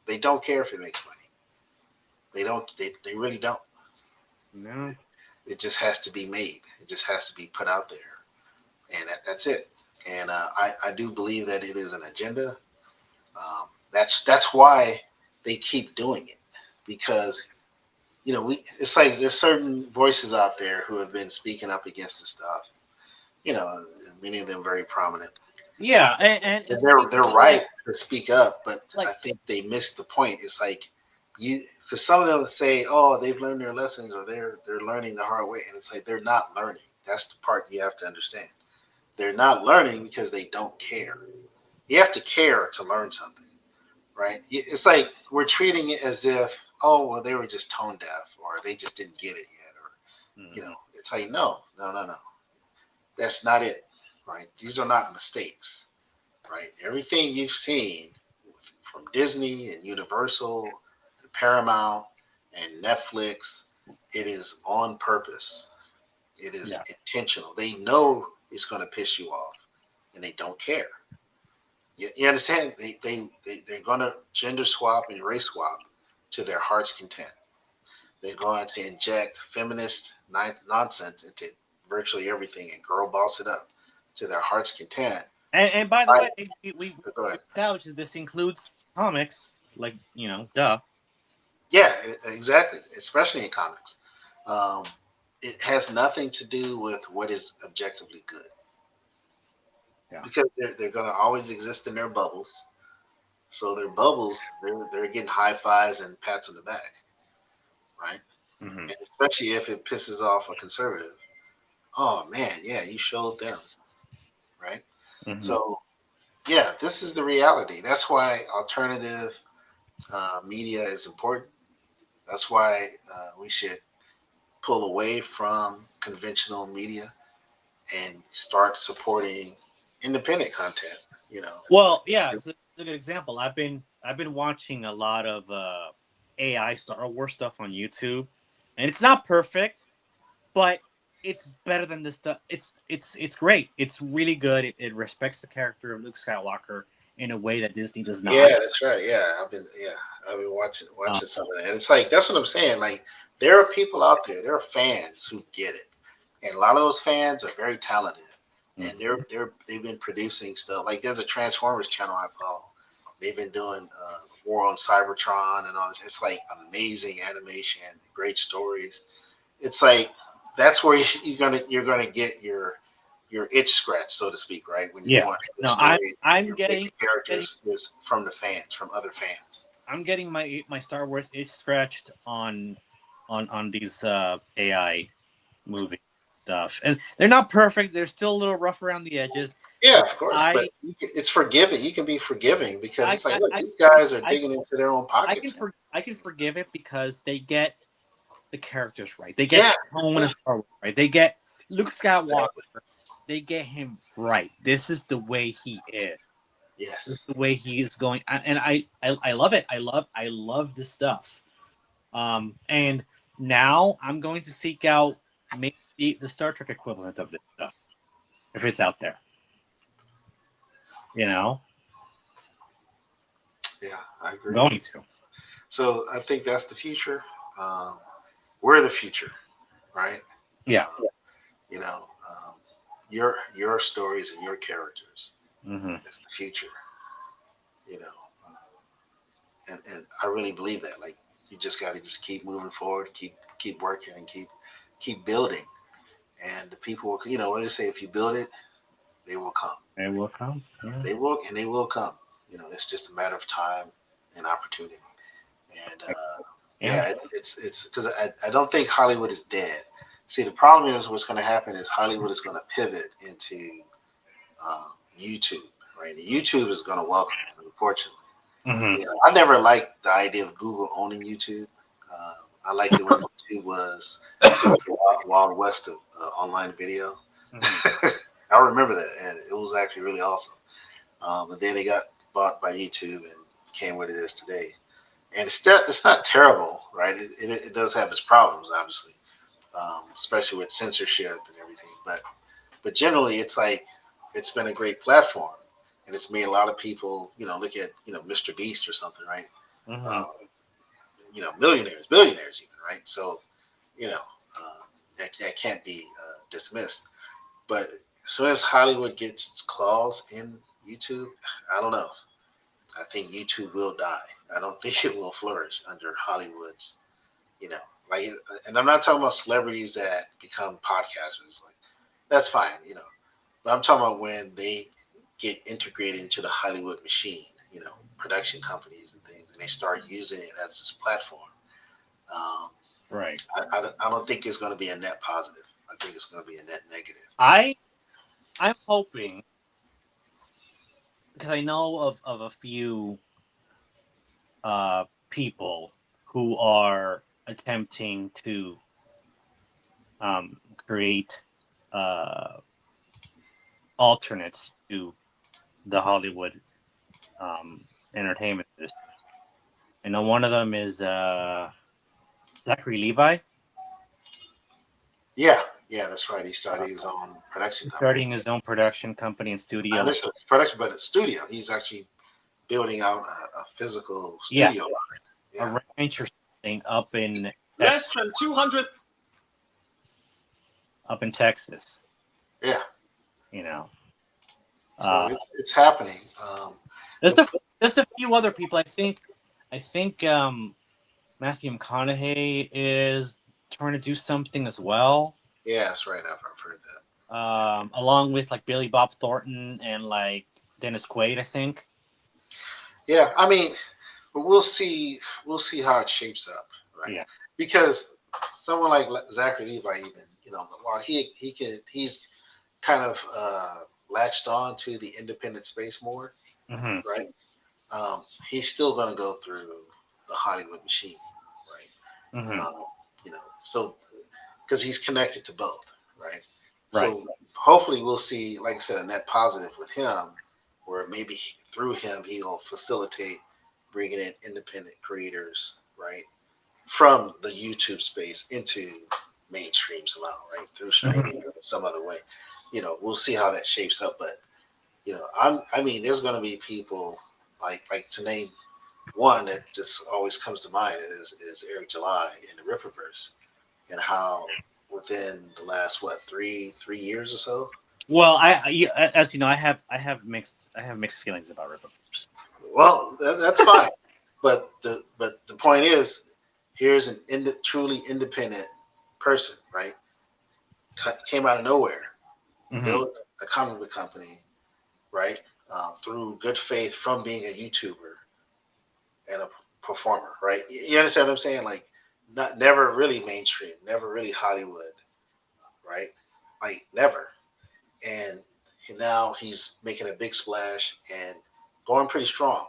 They don't care if it makes money. They don't. They really don't. No. It just has to be made. It just has to be put out there, and that's it. And I do believe that it is an agenda. That's why they keep doing it because we it's like there's certain voices out there who have been speaking up against this stuff. Many of them very prominent. Yeah, and And it's they're basically right to speak up, but I like think they missed the point. It's like because some of them say, "Oh, they've learned their lessons," or they're learning the hard way, and it's like they're not learning. That's the part you have to understand. They're not learning because they don't care. You have to care to learn something, right? It's like we're treating it as if, oh, well, they were just tone deaf, or they just didn't get it yet, or mhm. it's like no, no, no, no. That's not it, right? These are not mistakes, right? Everything you've seen from Disney and Universal and Paramount and Netflix, it is on purpose. It is Yeah. intentional. They know it's going to piss you off, and they don't care. You understand? They're going to gender swap and race swap to their heart's content. They're going to inject feminist nonsense into virtually everything and girl boss it up to their heart's content. And by the Right? way, we Go ahead. established this includes comics, like duh. Yeah, exactly. Especially in comics, um, it has nothing to do with what is objectively good Yeah. because they're going to always exist in their bubbles. So their bubbles, they're getting high fives and pats on the back, right? Hmm. And especially if it pisses off a conservative. Oh man, yeah, you showed them, right? Hmm. So yeah, this is the reality. That's why alternative media is important. That's why we should pull away from conventional media and start supporting independent content. You know, Well, yeah, it's a good example. I've been watching a lot of AI Star Wars stuff on YouTube, and it's not perfect, but it's better than this stuff. It's great. It's really good. It respects the character of Luke Skywalker in a way that Disney does not. yeah, that's right. I've been Uh, watching some of that. And it's like that's what I'm saying. Like there are people out there, there are fans who get it, and a lot of those fans are very talented, and mhm. they've been producing stuff. Like there's a Transformers channel I follow. They've been doing War on Cybertron and all this. It's like amazing animation, great stories. It's like that's where you're gonna get your itch scratch, so to speak, right? When you Yeah. want good No, I'm stories and I'm your getting favorite getting characters is from the fans, from other fans. I'm getting my Star Wars itch scratched on these AI movies. stuff, and they're not perfect. They're still a little rough around the edges. Yeah, But of course, but I, it's forgiving. You can be forgiving because I, it's like, I, look, I, these guys are I, digging into their own pockets. I can forgive it because they get the characters right. They get Yeah, the tone yeah, of Star Wars right. They get Luke Skywalker. exactly. They get him right. This is the way he is. This is Yes. the way he is going, and I love it. I love this stuff. And now I'm going to seek out maybe the Star Trek equivalent of this stuff if it's out there. You know, Yeah, I I'm agree. going to. So I think that's the future. Um, we're the future, right? Yeah. Um, you know, your stories and your characters. Mm-hmm. That's the future. You know, and I really believe that. Like, you just got to just keep moving forward, keep working, and keep building. And the people will, what do they say? If you build it, they will come. It will come. Yeah. They will come. It's just a matter of time and opportunity. And Yeah. yeah, it's because I don't think Hollywood is dead. See, the problem is what's going to happen is Hollywood is going to pivot into YouTube, right? And YouTube is going to welcome it, unfortunately. Mm-hmm. I never liked the idea of Google owning YouTube. Uh, I liked it when YouTube was just the wild west of online video. Mm-hmm. I remember that, and it was actually really awesome. And then it got bought by YouTube and became what it is today. And it's not terrible, right? It does have its problems, obviously, especially with censorship and everything. But generally, it's like it's been a great platform, and it's made a lot of people, look at Mr. Beast or something, right? Mm-hmm. Um, millionaires, billionaires, even, right? So you know that can't be dismissed. But as soon as Hollywood gets its claws in YouTube, I don't know. I think YouTube will die. I don't think it will flourish under Hollywood's, you know, like, and I'm not talking about celebrities that become podcasters. Like, that's fine, but I'm talking about when they get integrated into the Hollywood machine, production companies and things, and they start using it as this platform. Um, Right. I don't think it's going to be a net positive. I think it's going to be a net negative. I I'm hoping because I know of a few people who are attempting to create uh, alternates to the Hollywood entertainment industry. I know one of them is Zachary Levi. Yeah, yeah, that's right. He started his own production He's company. starting his own production company and Not studio. this production, but a studio. He's actually building out a physical Yeah, studio line. a Yeah, ranch or something Less than 200. up in Texas. yeah. You know, So uh, it's happening. there's The, a few other people. I think Matthew McConaughey is trying to do something as well. yeah, that's right. I've heard that. Along with like Billy Bob Thornton and like Dennis Quaid, I think. Yeah, I mean, but we'll see. We'll see how it shapes up, right? Yeah. Because someone like Zachary Levi, even while he's kind of latched on to the independent space more, Mm-hmm. right? He's still going to go through the Hollywood machine, right? Mm-hmm. So because he's connected to both, right? Right. So hopefully we'll see, like I said, a net positive with him, where maybe through him he'll facilitate bringing in independent creators, right, from the YouTube space into mainstream somehow, right, through Mm-hmm. streaming or some other way. We'll see how that shapes up, but I mean, there's going to be people like to name one that just always comes to mind is Eric July in the Ripperverse, and how within the last three years or so. Well, as you know, I have mixed feelings about Ripper. Well, that's fine, but the point is, here's an truly independent person, right? Came out of nowhere, Mm-hmm. built a comic book company, right? Through good faith from being a YouTuber and a performer, right? You understand what I'm saying? Like, never really mainstream, never really Hollywood, right? like never, and now he's making a big splash and going pretty strong.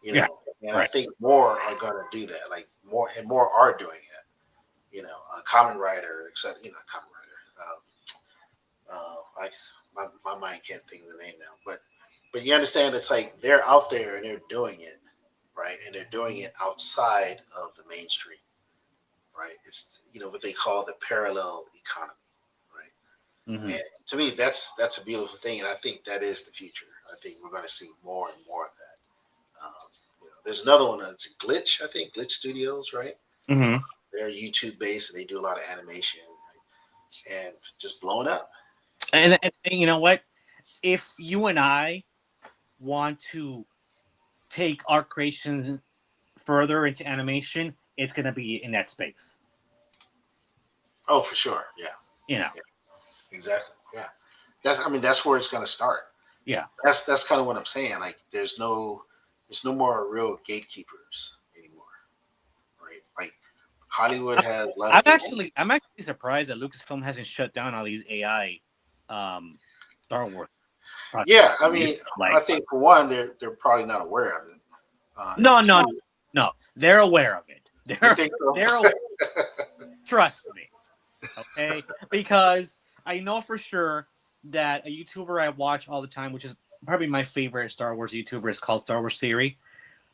You Yeah. know, and I Right. think more are going to do that. Like more and more are doing it. You know, a common writer, except common writer. I my mind can't think of the name now, but you understand it's like they're out there and they're doing it, right? And they're doing it outside of the mainstream, right? It's what they call the parallel economy, right? Hmm. And to me, that's a beautiful thing, and I think that is the future. I think we're going to see more and more of that. There's another one that's Glitch. I think Glitch Studios, right? Hmm. They're YouTube based and they do a lot of animation, right? And just blowing up. You And, know, and you know what? If you and I want to take our creation further into animation, it's going to be in that space. oh for sure, yeah, You know. yeah, exactly, yeah. That's where it's going to start. Yeah. That's kind of what I'm saying. Like there's no more real gatekeepers anymore, right? Like Hollywood has let I'm them in. actually I'm actually surprised that Lucasfilm hasn't shut down all these AI um Star Wars projects. Yeah, I mean, I Like think for one, they're probably not aware of it. no, And no, two, no. They're aware of it. you think so? They're trust me. Okay? Because I know for sure that a YouTuber I watch all the time, which is probably my favorite Star Wars YouTuber, is called Star Wars Theory.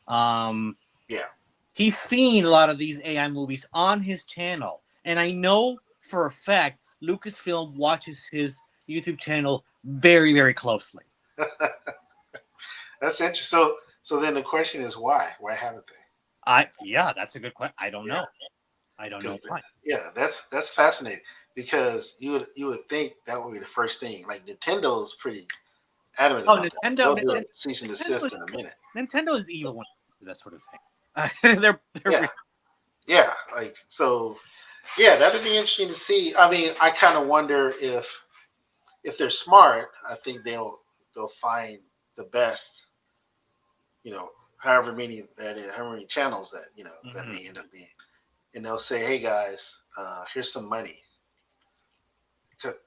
Um Yeah. he's seen a lot of these AI movies on his channel. And I know for a fact Lucasfilm watches his YouTube channel very, very closely. That's interesting. So then the question is why? Why haven't they? Yeah, that's a good question. I don't Yeah, know. I don't know because why. yeah, that's fascinating because you would think that would be the first thing. Like Nintendo's pretty adamant Oh, about that. They'll do a cease and Nintendo, desist in a minute. Nintendo is evil when it comes to that sort of thing. They're Yeah, really, yeah. Like so, yeah, that'd be interesting to see. I mean, I kind of wonder if they're smart. I think they'll find the best. However many that is, however many channels that Mhm. may end up being, and they'll say, "Hey guys, here's some money.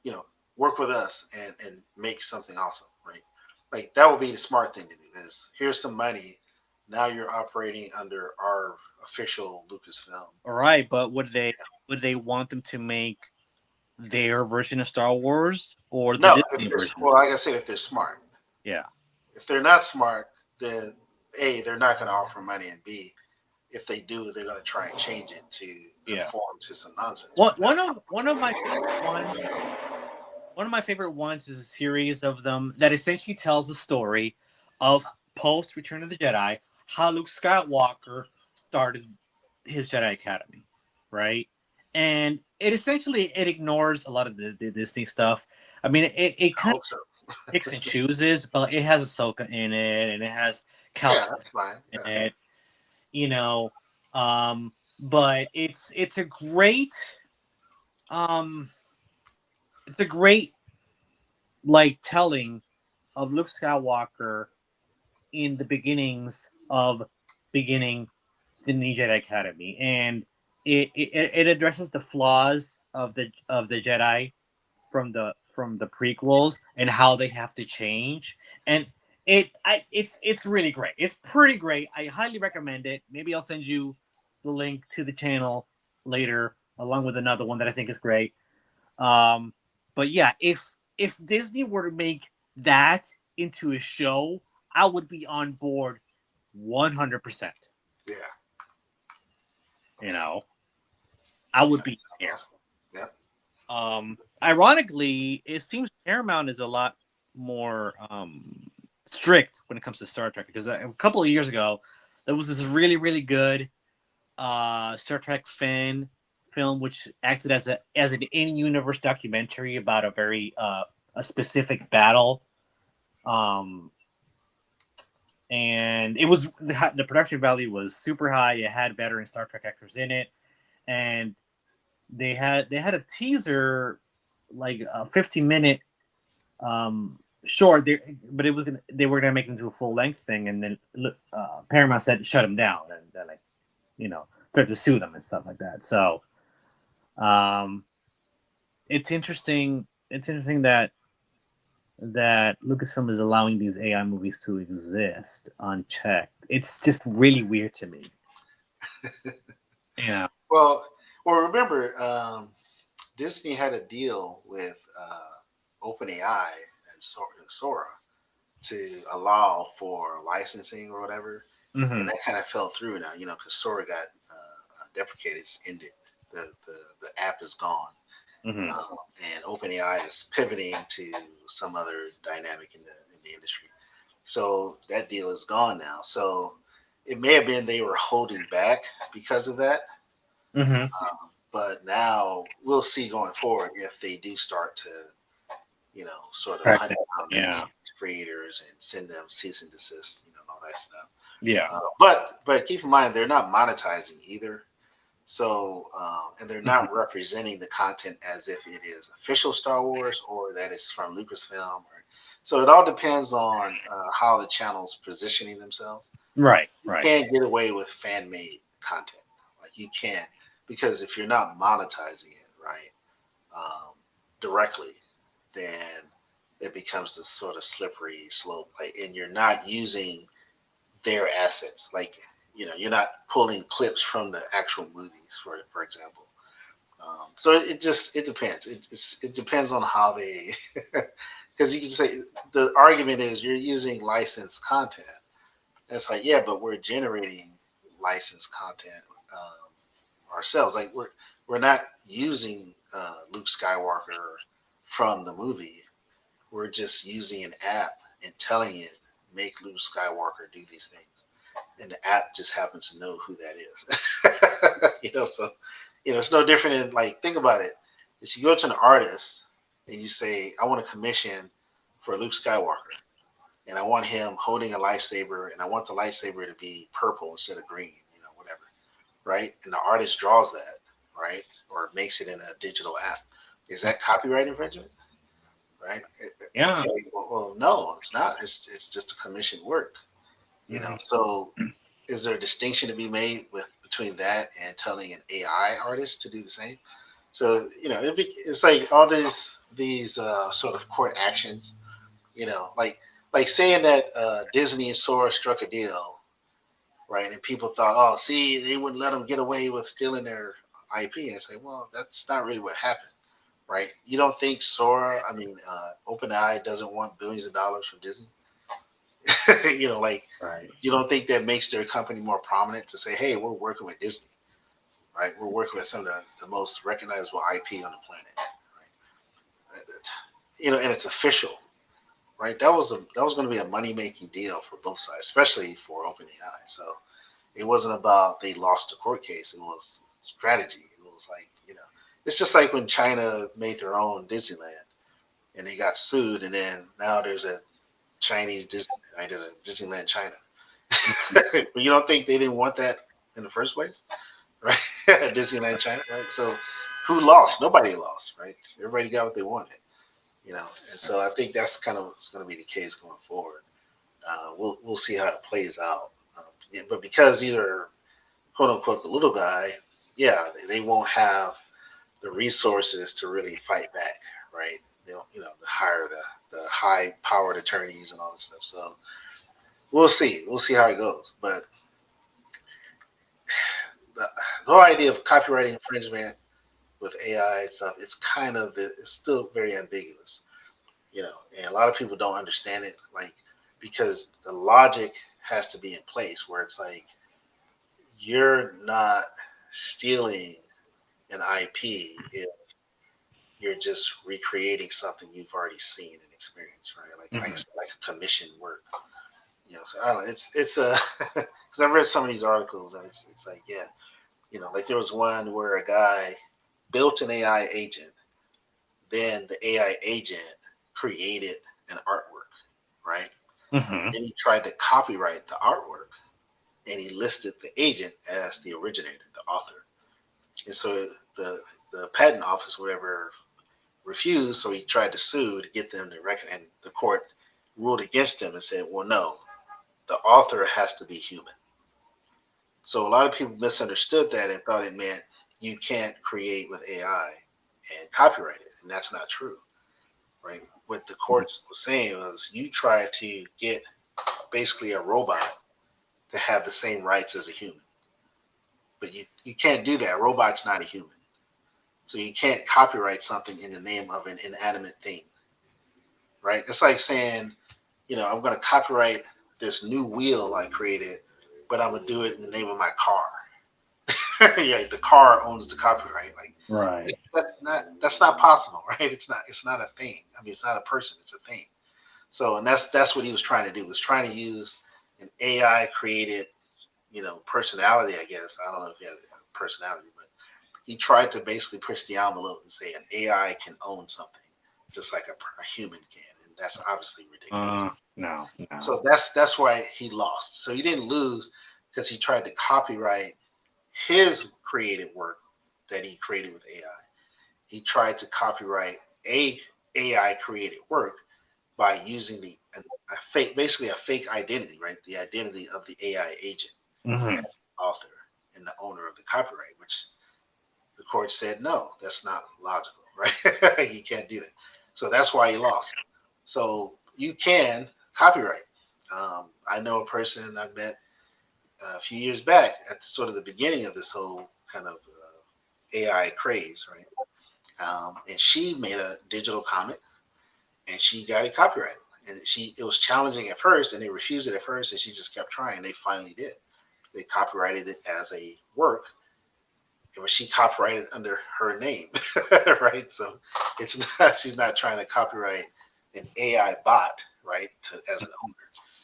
You know, work with us and make something awesome, right? Like that would be the smart thing to do. Is here's some money. Now you're operating under our official Lucasfilm. All right, but would they want them to make their version of Star Wars or the No, if Disney they're version of well, Star like I said, if they're smart. Wars? Yeah. If they're not smart, then A, they're not going to offer money, and B, if they do, they're going to try and change it to Yeah. conform to some nonsense. One But one of one of my favorite ones one of my favorite ones is a series of them that essentially tells the story of post Return of the Jedi, how Luke Skywalker started his Jedi Academy, right? And it ignores a lot of the Disney stuff. I mean, it I kind of hope so. picks and chooses, but it has Ahsoka in it, and it has Cal Yeah, that's fine. in Yeah. it, you know. But um, it's a great like telling of Luke Skywalker in the beginnings of beginning the New Jedi Academy, and it addresses the flaws of the Jedi from the prequels and how they have to change, and it's really great. It's pretty great. I highly recommend it. Maybe I'll send you the link to the channel later, along with another one that I think is great. Um, but yeah, if Disney were to make that into a show, I would be on board 100%. Yeah. You know, I would That be sounds there. awesome. Yeah. Ironically, it seems Paramount is a lot more strict when it comes to Star Trek because a couple of years ago there was this really really good Star Trek fan film which acted as an in-universe documentary about a specific battle. Um, and it was the production value was super high. It had veteran Star Trek actors in it, and they had a teaser like a 15-minute short there, but they were gonna make it into a full length thing, and then Paramount said shut them down, and they're like, started to sue them and stuff like that. So, um, it's interesting it's interesting that Lucasfilm is allowing these AI movies to exist unchecked. It's just really weird to me. Yeah. Well, remember, Disney had a deal with OpenAI and Sora to allow for licensing or whatever, and Hmm. that kind of fell through now. Because Sora got deprecated, it's ended. The app is gone, Hmm. and OpenAI is pivoting to some other dynamic in the industry. So that deal is gone now. So it may have been they were holding back because of that. Hmm. But now we'll see going forward if they do start to, sort of hunt Correct. down these Yeah. creators and send them cease and desist, and all that stuff. Yeah. But keep in mind they're not monetizing either. So and they're Hmm. not representing the content as if it is official Star Wars or that it's from Lucasfilm. So it all depends on how the channel's positioning themselves. Right. You Right. can't get away with fan made content. Like you can't, because if you're not monetizing it right, um, directly, then it becomes this sort of slippery slope. Like, and you're not using their assets. Like, you're not pulling clips from the actual movies, for example. So it depends. It depends on how they, because you can say the argument is you're using licensed content. And it's like, yeah, but we're generating licensed content ourselves. Like we're not using Luke Skywalker from the movie. We're just using an app and telling it make Luke Skywalker do these things, and the app just happens to know who that is. So it's no different than, like, think about it. If you go to an artist and you say, I want a commission for Luke Skywalker, and I want him holding a lightsaber, and I want the lightsaber to be purple instead of green, whatever, right? And the artist draws that, right, or makes it in a digital app. Is that copyright infringement? Right? Yeah. It's like, well, no, it's not. It's just a commissioned work, Hmm. So is there a distinction to be made between that and telling an AI artist to do the same? So it's like all these sort of court actions. Like saying that Disney and Sora struck a deal, right? And people thought, oh, see, they wouldn't let them get away with stealing their IP. And it's like, well, that's not really what happened, right? You don't think OpenAI doesn't want billions of dollars from Disney? Like, Right. you don't think that makes their company more prominent to say, hey, we're working with Disney, right? We're working with some of the most recognizable IP on the planet, right? And it's official, right? That was going to be a money making deal for both sides, especially for OpenAI. So it wasn't about they lost the court case. It was strategy. It was like, it's just like when China made their own Disneyland and they got sued, and then now there's a Chinese Disney, right? There's a Disneyland China. But you don't think they didn't want that in the first place, right? Disneyland China, right? So who lost? Nobody lost, right? Everybody got what they wanted, And so I think that's kind of what's going to be the case going forward. We'll see how it plays out. Yeah, but because these are quote unquote the little guy, yeah, they won't have the resources to really fight back, right? They'll hire the high powered attorneys and all this stuff. So we'll see. We'll see how it goes. But the, the whole idea of copyright infringement with AI and stuff, it's still very ambiguous, and a lot of people don't understand it, like, because the logic has to be in place where it's like you're not stealing an IP if you're just recreating something you've already seen and experienced, right? Like Hmm. I said, like a commission work, So I don't know. It's because I've read some of these articles and it's like, yeah, like there was one where a guy built an AI agent, then the AI agent created an artwork, right? Hmm. Then he tried to copyright the artwork, and he listed the agent as the originator, the author. And so the patent office, whatever, refused. So he tried to sue to get them to reckon, and the court ruled against him and said, well, no, the author has to be human. So a lot of people misunderstood that and thought it meant you can't create with AI and copyright it, and that's not true. right? What the courts was saying was you try to get basically a robot to have the same rights as a human, but you can't do that. A robot's not a human, so you can't copyright something in the name of an inanimate thing, right? It's like saying, I'm going to copyright this new wheel I created, but I'm going to do it in the name of my car. Yeah, the car owns the copyright. Like, Right. that's not possible, right? It's not a thing. I mean, it's not a person. It's a thing. So, and that's what he was trying to do. Was trying to use an AI created, personality. I guess I don't know if he had a personality, but he tried to basically push the envelope and say an AI can own something just like a human can, and that's obviously ridiculous. No. So that's why he lost. So he didn't lose because he tried to copyright his creative work that he created with AI. He tried to copyright a AI created work by using a fake, basically a fake identity, right? The identity of the AI agent Mm-hmm. as the author and the owner of the copyright, which the court said no, that's not logical, right? You can't do that. So that's why he lost. So you can copyright. I know a person I met a few years back at sort of the beginning of this whole kind of AI craze, right? And she made a digital comic, and she got it copyrighted. And it was challenging at first, and they refused it at first, and she just kept trying. They finally did. They copyrighted it as a work, and she copyrighted under her name, right? So it's not she's not trying to copyright an AI bot, right? As an owner,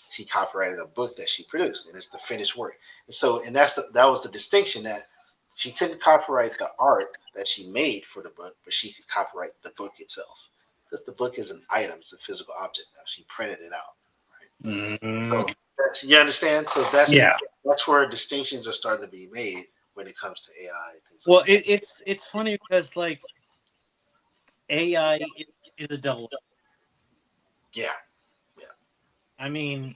she copyrighted a book that she produced, and it's the finished work. And so, and that was the distinction, that she couldn't copyright the art that she made for the book, but she could copyright the book itself, because the book is an item, it's a physical object. Now she printed it out, right? Mm-hmm. So you understand? So Yeah. that's where distinctions are starting to be made when it comes to AI and things like Well, that. it's funny because like AI is a double. Yeah, yeah, I mean,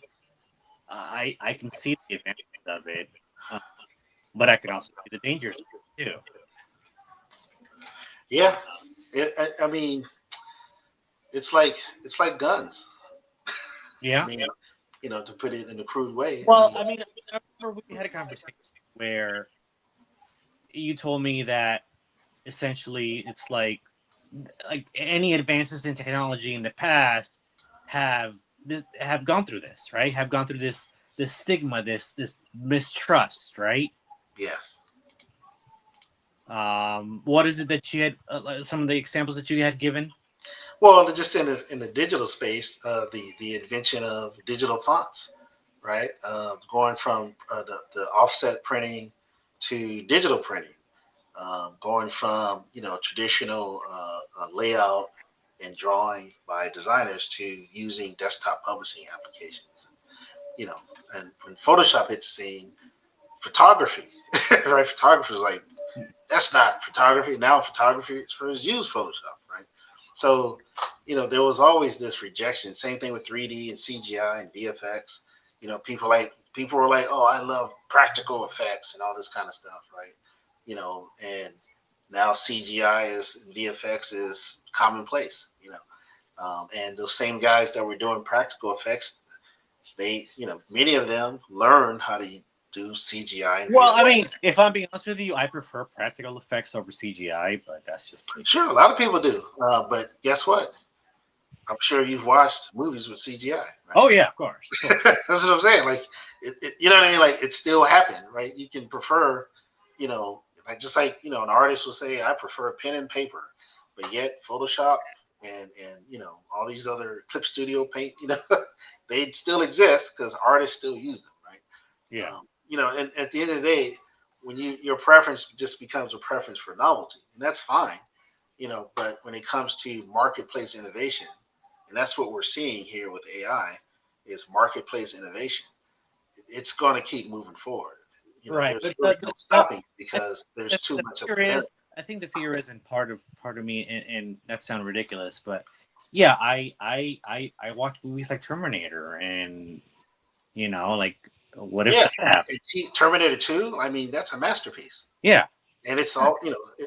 I can see the advantages of it, uh, but I can also see the dangers too. yeah. I mean, it's like guns. I Yeah. mean, to put it in a crude way. I Well, mean, I mean, I remember we had a conversation where you told me that essentially it's like any advances in technology in the past have have gone through this, right? Have gone through this stigma, this mistrust, right? yes. What is it that you had? Some of the examples that you had given. Well, just in the digital space, the invention of digital fonts, right? Going from the offset printing to digital printing, going from traditional layout and drawing by designers to using desktop publishing applications. You know, and when Photoshop hit the scene, photography, right? Photographers like, that's not photography. Now photographers use Photoshop, right? So, there was always this rejection. Same thing with 3D and CGI and VFX. People were like, oh, I love practical effects and all this kind of stuff, right? And now CGI is VFX is commonplace. And those same guys that were doing practical effects, many of them learned how to do CGI and Well, I VFX. mean, if I'm being honest with you, I prefer practical effects over CGI, but that's just me. Sure, a lot of people do. But guess what? I'm sure you've watched movies with CGI, right? Oh yeah, of course, of course. That's what I'm saying. Like, you know what I mean? Like, it still happened, right? You can prefer, like just like an artist will say, I prefer pen and paper, but yet Photoshop and all these other Clip Studio Paint, they still exist because artists still use them, right? Yeah. And at the end of the day, when your preference just becomes a preference for novelty, and that's fine, but when it comes to marketplace innovation, and that's what we're seeing here with AI, is marketplace innovation. It's going to keep moving forward. Right, There's but really no stopping because there's too the much of fear a is, benefit. I think the fear is, and part of me, and that sounds ridiculous, but yeah, I watch movies like Terminator, and like, what if Yeah, that happened? Terminator 2. I mean, that's a masterpiece. Yeah, and it's all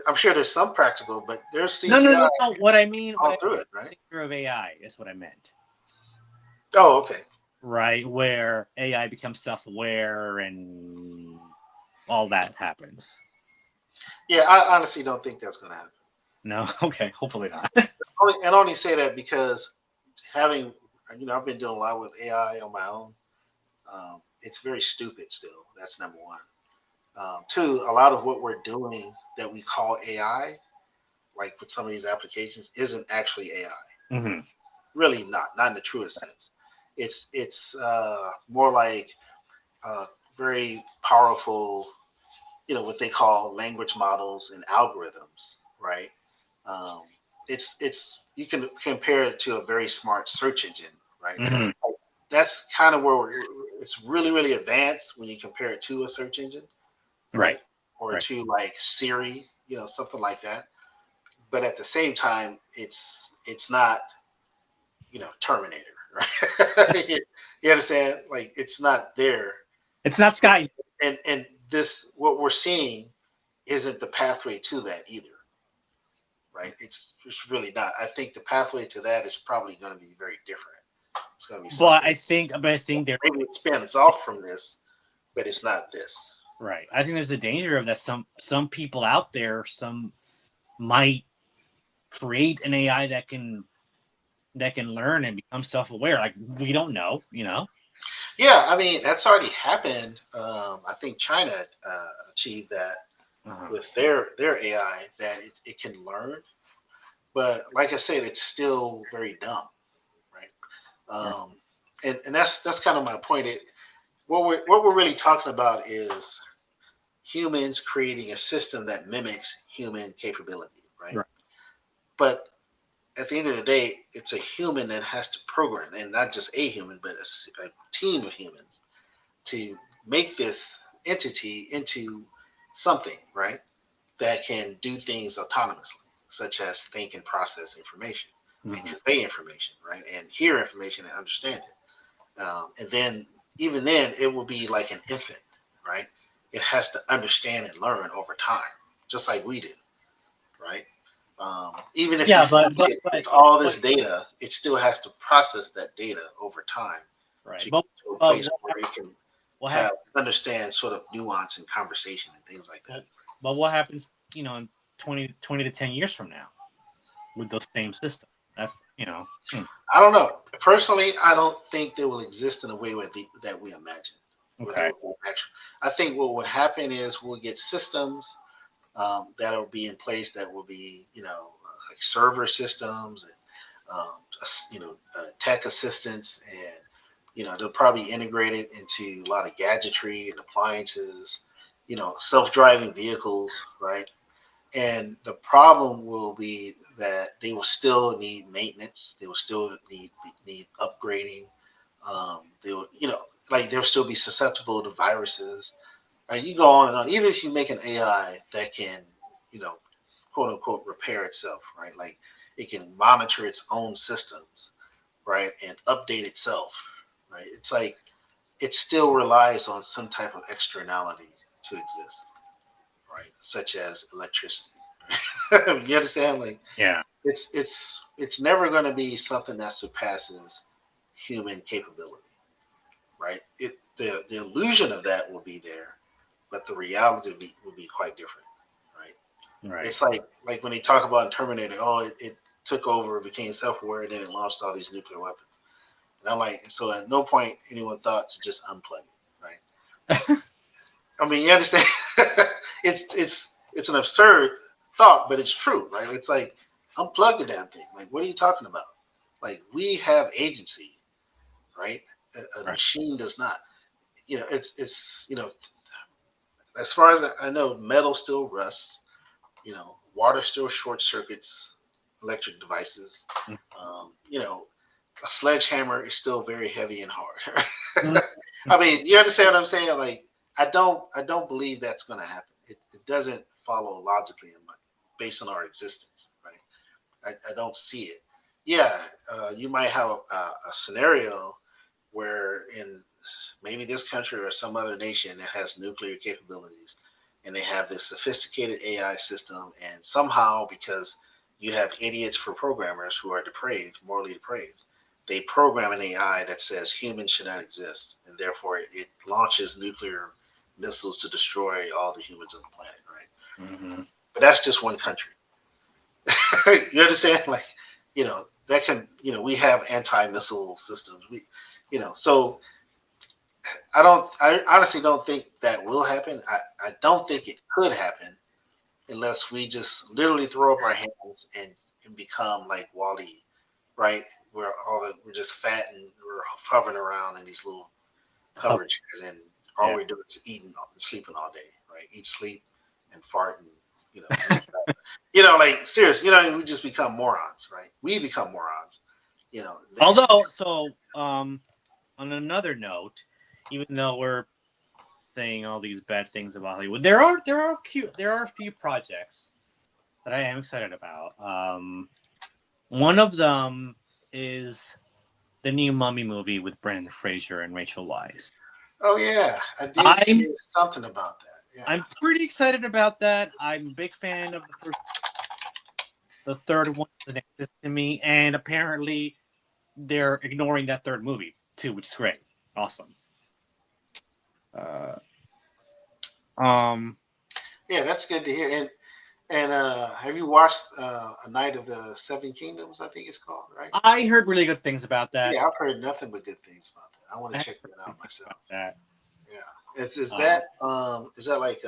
I'm sure there's some practical, but there's No, no, CGI no, no. What I mean, all through it, right? danger of AI is what I meant. Oh, okay. Right, where AI becomes self-aware and all that happens. Yeah, I honestly don't think that's going to happen. No, okay, hopefully not. And only say that because having, I've been doing a lot with AI on my own. It's very stupid still. That's number one. Two, a lot of what we're doing that we call AI, like with some of these applications, isn't actually AI. Mm-hmm. Really not in the truest sense. It's more like very powerful, what they call language models and algorithms, right? Um, it's you can compare it to a very smart search engine, right? Mm-hmm. Like, that's kind of where it's really really advanced when you compare it to a search engine, Right. right? Or Right. to like Siri, something like that. But at the same time, it's not Terminator, right? You understand? Like it's not there, It's not Sky. and this what we're seeing isn't the pathway to that either, right? It's really not. I think the pathway to that is probably going to be very different. It's going to be But something. I think there. Maybe it spins off from this, but it's not this. Right. I think there's a danger of that. Some people out there, some might create an AI that can learn and become self-aware. Like we don't know, you know. Yeah, I mean that's already happened. I think China achieved that Uh-huh. with their AI that it can learn, but like I said, it's still very dumb, right? Right. And that's kind of my point. What we're really talking about is humans creating a system that mimics human capability, right? Right. But at the end of the day, it's a human that has to program, and not just a human, but a team of humans to make this entity into something, right? That can do things autonomously, such as think and process information and Mm-hmm. convey information, right? And hear information and understand it. And then, even then, it will be like an infant, right? It has to understand and learn over time, just like we do, right? Even if you Yeah, feed it with all this data, it still has to process that data over time right. to But get to a but place where it can what have happens? understand sort of nuance and conversation and things like that. But what happens? In 20 to 10 years from now with those same systems? That's I don't know. Personally, I don't think they will exist in a way that we imagine. Where they Okay. will actually, I think what would happen is we'll get systems that will be in place that will be, like server systems and, tech assistants, and they'll probably integrate it into a lot of gadgetry and appliances, self-driving vehicles, right? And the problem will be that they will still need maintenance. They will still need upgrading. They will, like they'll still be susceptible to viruses. Right? You go on and on. Even if you make an AI that can, you know, quote unquote, repair itself, right? Like it can monitor its own systems, right, and update itself, right? It's like it still relies on some type of externality to exist, right? Such as electricity. You understand? Like Yeah. it's never going to be something that surpasses human capability, right? The illusion of that will be there, but the reality will be quite different, right? Right. It's like when they talk about Terminator, oh, it took over, became self-aware, and then it launched all these nuclear weapons. And I'm like, so at no point anyone thought to just unplug it, right? I mean, you understand? It's an absurd thought, but it's true, right? It's like unplug the damn thing. Like, what are you talking about? Like, we have agency, right? A Right. machine does not. It's as far as I know, metal still rusts. Water still short circuits electric devices. A sledgehammer is still very heavy and hard. I mean, you understand what I'm saying? Like, I don't believe that's going to happen. It doesn't follow logically based on our existence, right? I don't see it. Yeah, you might have a scenario where in maybe this country or some other nation that has nuclear capabilities, and they have this sophisticated AI system, and somehow because you have idiots for programmers who are depraved, morally depraved, they program an AI that says humans should not exist, and therefore it launches nuclear missiles to destroy all the humans on the planet, right? Mm-hmm. But that's just one country. You understand? Like, that can, we have anti-missile systems. So I honestly don't think that will happen. I don't think it could happen unless we just literally throw up our hands and become like Wally, right? We're just fat and we're hovering around in these little hover chairs, and all Yeah. we're doing is eating and sleeping all day, right? Eat, sleep, and fart, and like serious. We just become morons, right? We become morons, Although, so on another note, even though we're saying all these bad things about Hollywood, there are a few projects that I am excited about. One of them is the new Mummy movie with Brendan Fraser and Rachel Weisz. Oh yeah, I did I'm hear something about that. Yeah. I'm pretty excited about that. I'm a big fan of the first. The third one doesn't exist to me, and apparently they're ignoring that third movie too, which is great, awesome. Uh, um, Yeah, that's good to hear. And have you watched A Night of the Seven Kingdoms? I think it's called, right? I heard really good things about that. Yeah, I've heard nothing but good things about that. I want I to heard check that good out things myself. about that. Yeah, is that like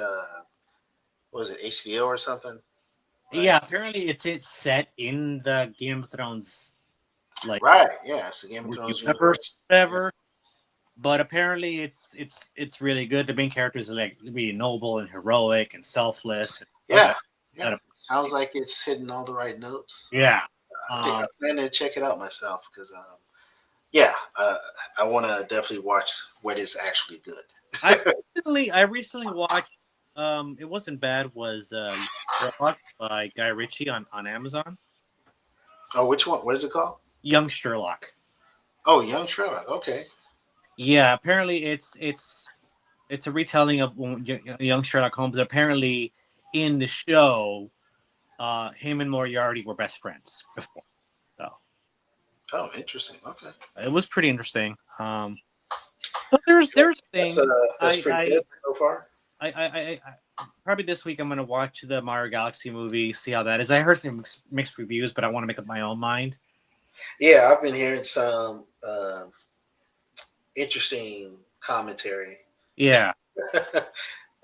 what is it, HBO or something? Right. Yeah, apparently it's set in the Game of Thrones like Right. Yeah, it's the Game of Thrones universe, universe. Yeah. whatever. But apparently it's really good. The main characters are like really noble and heroic and selfless. Yeah. Yeah. Sounds like it's hitting all the right notes. So Yeah. I think I plan to check it out myself because yeah, I want to definitely watch what is actually good. I recently watched. It wasn't bad. Was Sherlock by Guy Ritchie on Amazon. Oh, which one? What is it called? Young Sherlock. Oh, Young Sherlock. Okay. Yeah, apparently it's a retelling of young Sherlock Holmes. Apparently, in the show, him and Moriarty were best friends before. So Oh, interesting. Okay. it was pretty interesting. So there's That's things that's pretty good so far. probably this week I'm gonna watch the Mario Galaxy movie, see how that is. I heard some mixed reviews, but I want to make up my own mind. Yeah, I've been hearing some interesting commentary. Yeah.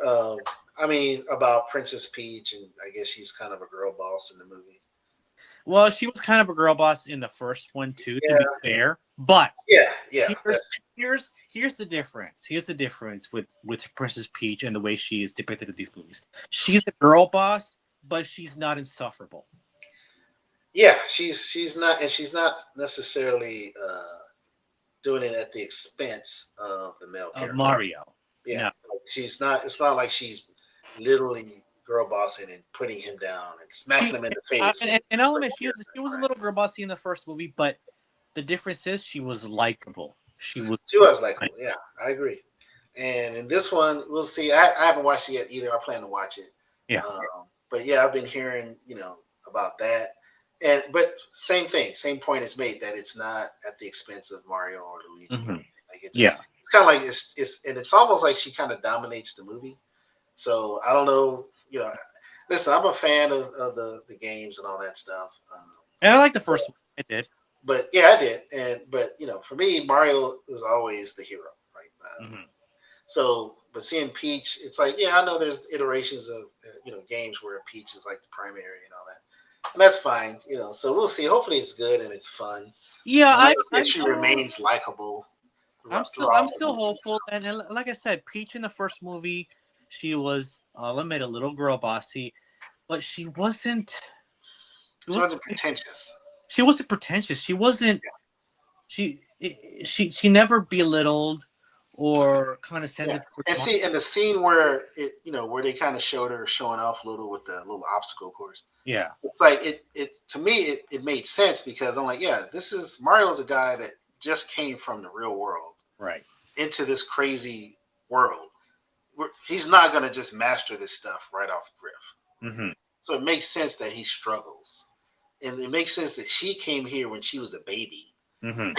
um, I mean, about Princess Peach, and I guess she's kind of a girl boss in the movie. Well, she was kind of a girl boss in the first one too, Yeah. to be fair. But Yeah. here's the difference. Here's the difference with Princess Peach and the way she is depicted in these movies. She's a girl boss, but she's not insufferable. Yeah, she's not, and she's not necessarily doing it at the expense of the male character. Mario. Yeah, No. like she's not. It's not like she's literally girl bossing and putting him down and smacking him in the face. And I'll admit, she was a little girl bossy in the first movie, but the difference is she was likable. She was likable. Yeah, I agree. And in this one, we'll see. I haven't watched it yet either. I plan to watch it. Yeah. But yeah, I've been hearing about that. But same thing, same point is made that it's not at the expense of Mario or Luigi. Mm-hmm. Like it's Yeah. It's kind of like it's almost like she kind of dominates the movie. So I don't know. Listen, I'm a fan of the games and all that stuff. And I like the first one. I did. But yeah, I did. But for me, Mario was always the hero, right? Mm-hmm. So, but seeing Peach, it's like, yeah, I know there's iterations of games where Peach is like the primary and all that, and that's fine. So we'll see. Hopefully, it's good and it's fun. Yeah, she remains likable. I'm still hopeful, and like I said, Peach in the first movie, she was, I'll admit, a little girl bossy, but she wasn't. She wasn't pretentious. She wasn't pretentious. She wasn't. She never belittled or condescended. Yeah. And see, in the scene where where they kind of showed her showing off a little with the little obstacle course. Yeah. It's like it to me it made sense because I'm like, yeah, Mario's a guy that just came from the real world, right, into this crazy world. he's not gonna just master this stuff right off the riff. Mm-hmm. So it makes sense that he struggles, and it makes sense that she came here when she was a baby, Mm-hmm.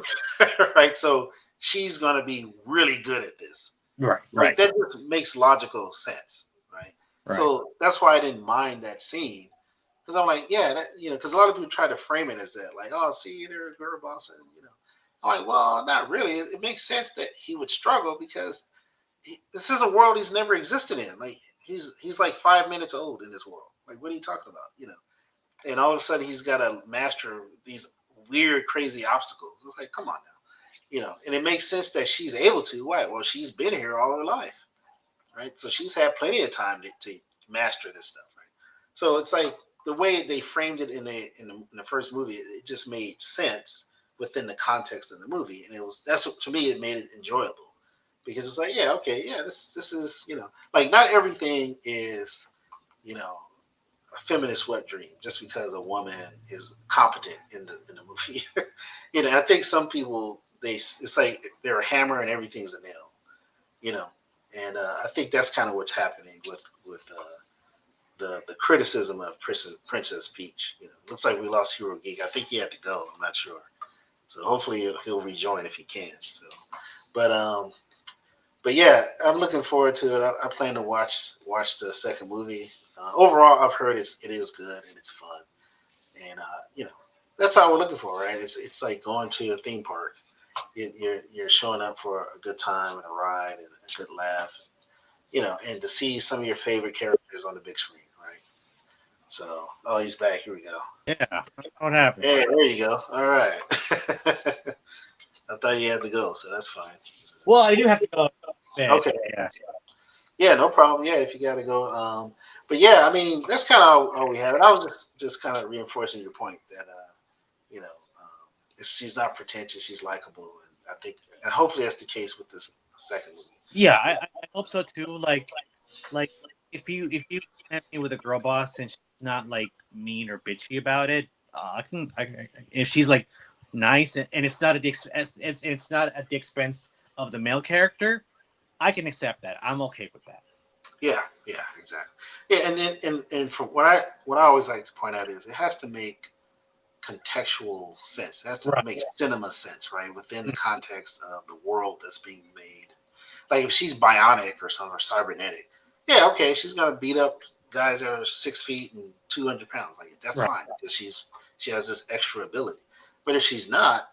right? So she's gonna be really good at this. Right. Like Right. that just makes logical sense, right? Right. So that's why I didn't mind that scene because I'm like, yeah, that, because a lot of people try to frame it as that, like, oh, see, they're a girl boss, and I'm like, well, not really. It makes sense that he would struggle because this is a world he's never existed in. Like he's like 5 minutes old in this world. Like, what are you talking about? And all of a sudden he's got to master these weird, crazy obstacles. It's like, come on now, And it makes sense that she's able to. Why? Well, she's been here all her life, right? So she's had plenty of time to master this stuff, right? So it's like the way they framed it in the first movie, it just made sense within the context of the movie, and that's what, to me, it made it enjoyable because it's like, yeah, okay, yeah, this is like not everything is a feminist wet dream just because a woman is competent in the movie. I think some people it's like they're a hammer and everything's a nail, you know, and I think that's kind of what's happening with the criticism of Princess Peach. Looks like we lost Hero Geek. I think he had to go. I'm not sure. So hopefully he'll rejoin if he can. So, but but yeah, I'm looking forward to it. I plan to watch the second movie. Overall, I've heard it is good and it's fun, and that's all we're looking for, right? It's like going to a theme park. You're showing up for a good time and a ride and a good laugh, and to see some of your favorite characters on the big screen, right? So, oh, he's back. Here we go. Yeah. What happened? Hey, there you go. All right. I thought you had to go, so that's fine. Well, I do have to go. Okay. Yeah. Yeah, no problem. Yeah, if you got to go. But yeah, I mean, that's kind of all we have. And I was just kind of reinforcing your point that, she's not pretentious. She's likable. And I think, and hopefully that's the case with this second movie. Yeah, I hope so too. Like if you present me with a girl boss and she's not like mean or bitchy about it, if she's like nice and it's not at the it's not at the expense of the male character, I can accept that. I'm okay with that. Yeah, yeah, exactly. Yeah, and then and from what I always like to point out is it has to make contextual sense. It has to Right. make cinema sense, right? Within the context of the world that's being made. Like if she's bionic or something or cybernetic, yeah, okay, she's gonna beat up guys that are 6 feet and 200 pounds. Like that's Right. fine because she has this extra ability. But if she's not,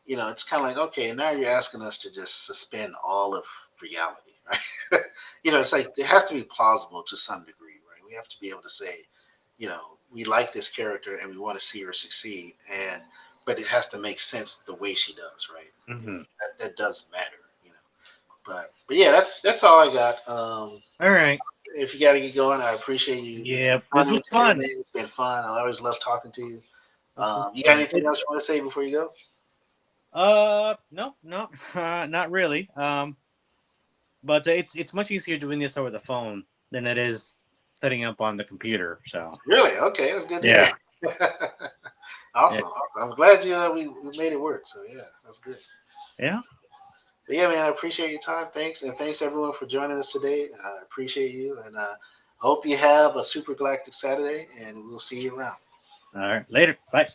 it's kind of like, okay, now you're asking us to just suspend all of reality, right? It's like it has to be plausible to some degree, right? We have to be able to say, we like this character and we want to see her succeed, but it has to make sense the way she does, right? Mm-hmm. That does matter, but yeah, that's all I got. All right. If you got to get going, I appreciate you. Yeah, this was fun. It's been fun. I always love talking to you. You got Fun. anything else you want to say before you go? No, not really. But it's much easier doing this over the phone than it is setting up on the computer. So Really? Okay, that's good to yeah. hear. Awesome. I'm glad we made it work. So yeah, that's good. Yeah. But yeah, man, I appreciate your time. Thanks, and thanks everyone for joining us today. I appreciate you, and hope you have a super galactic Saturday, and we'll see you around. All right. Later. Bye.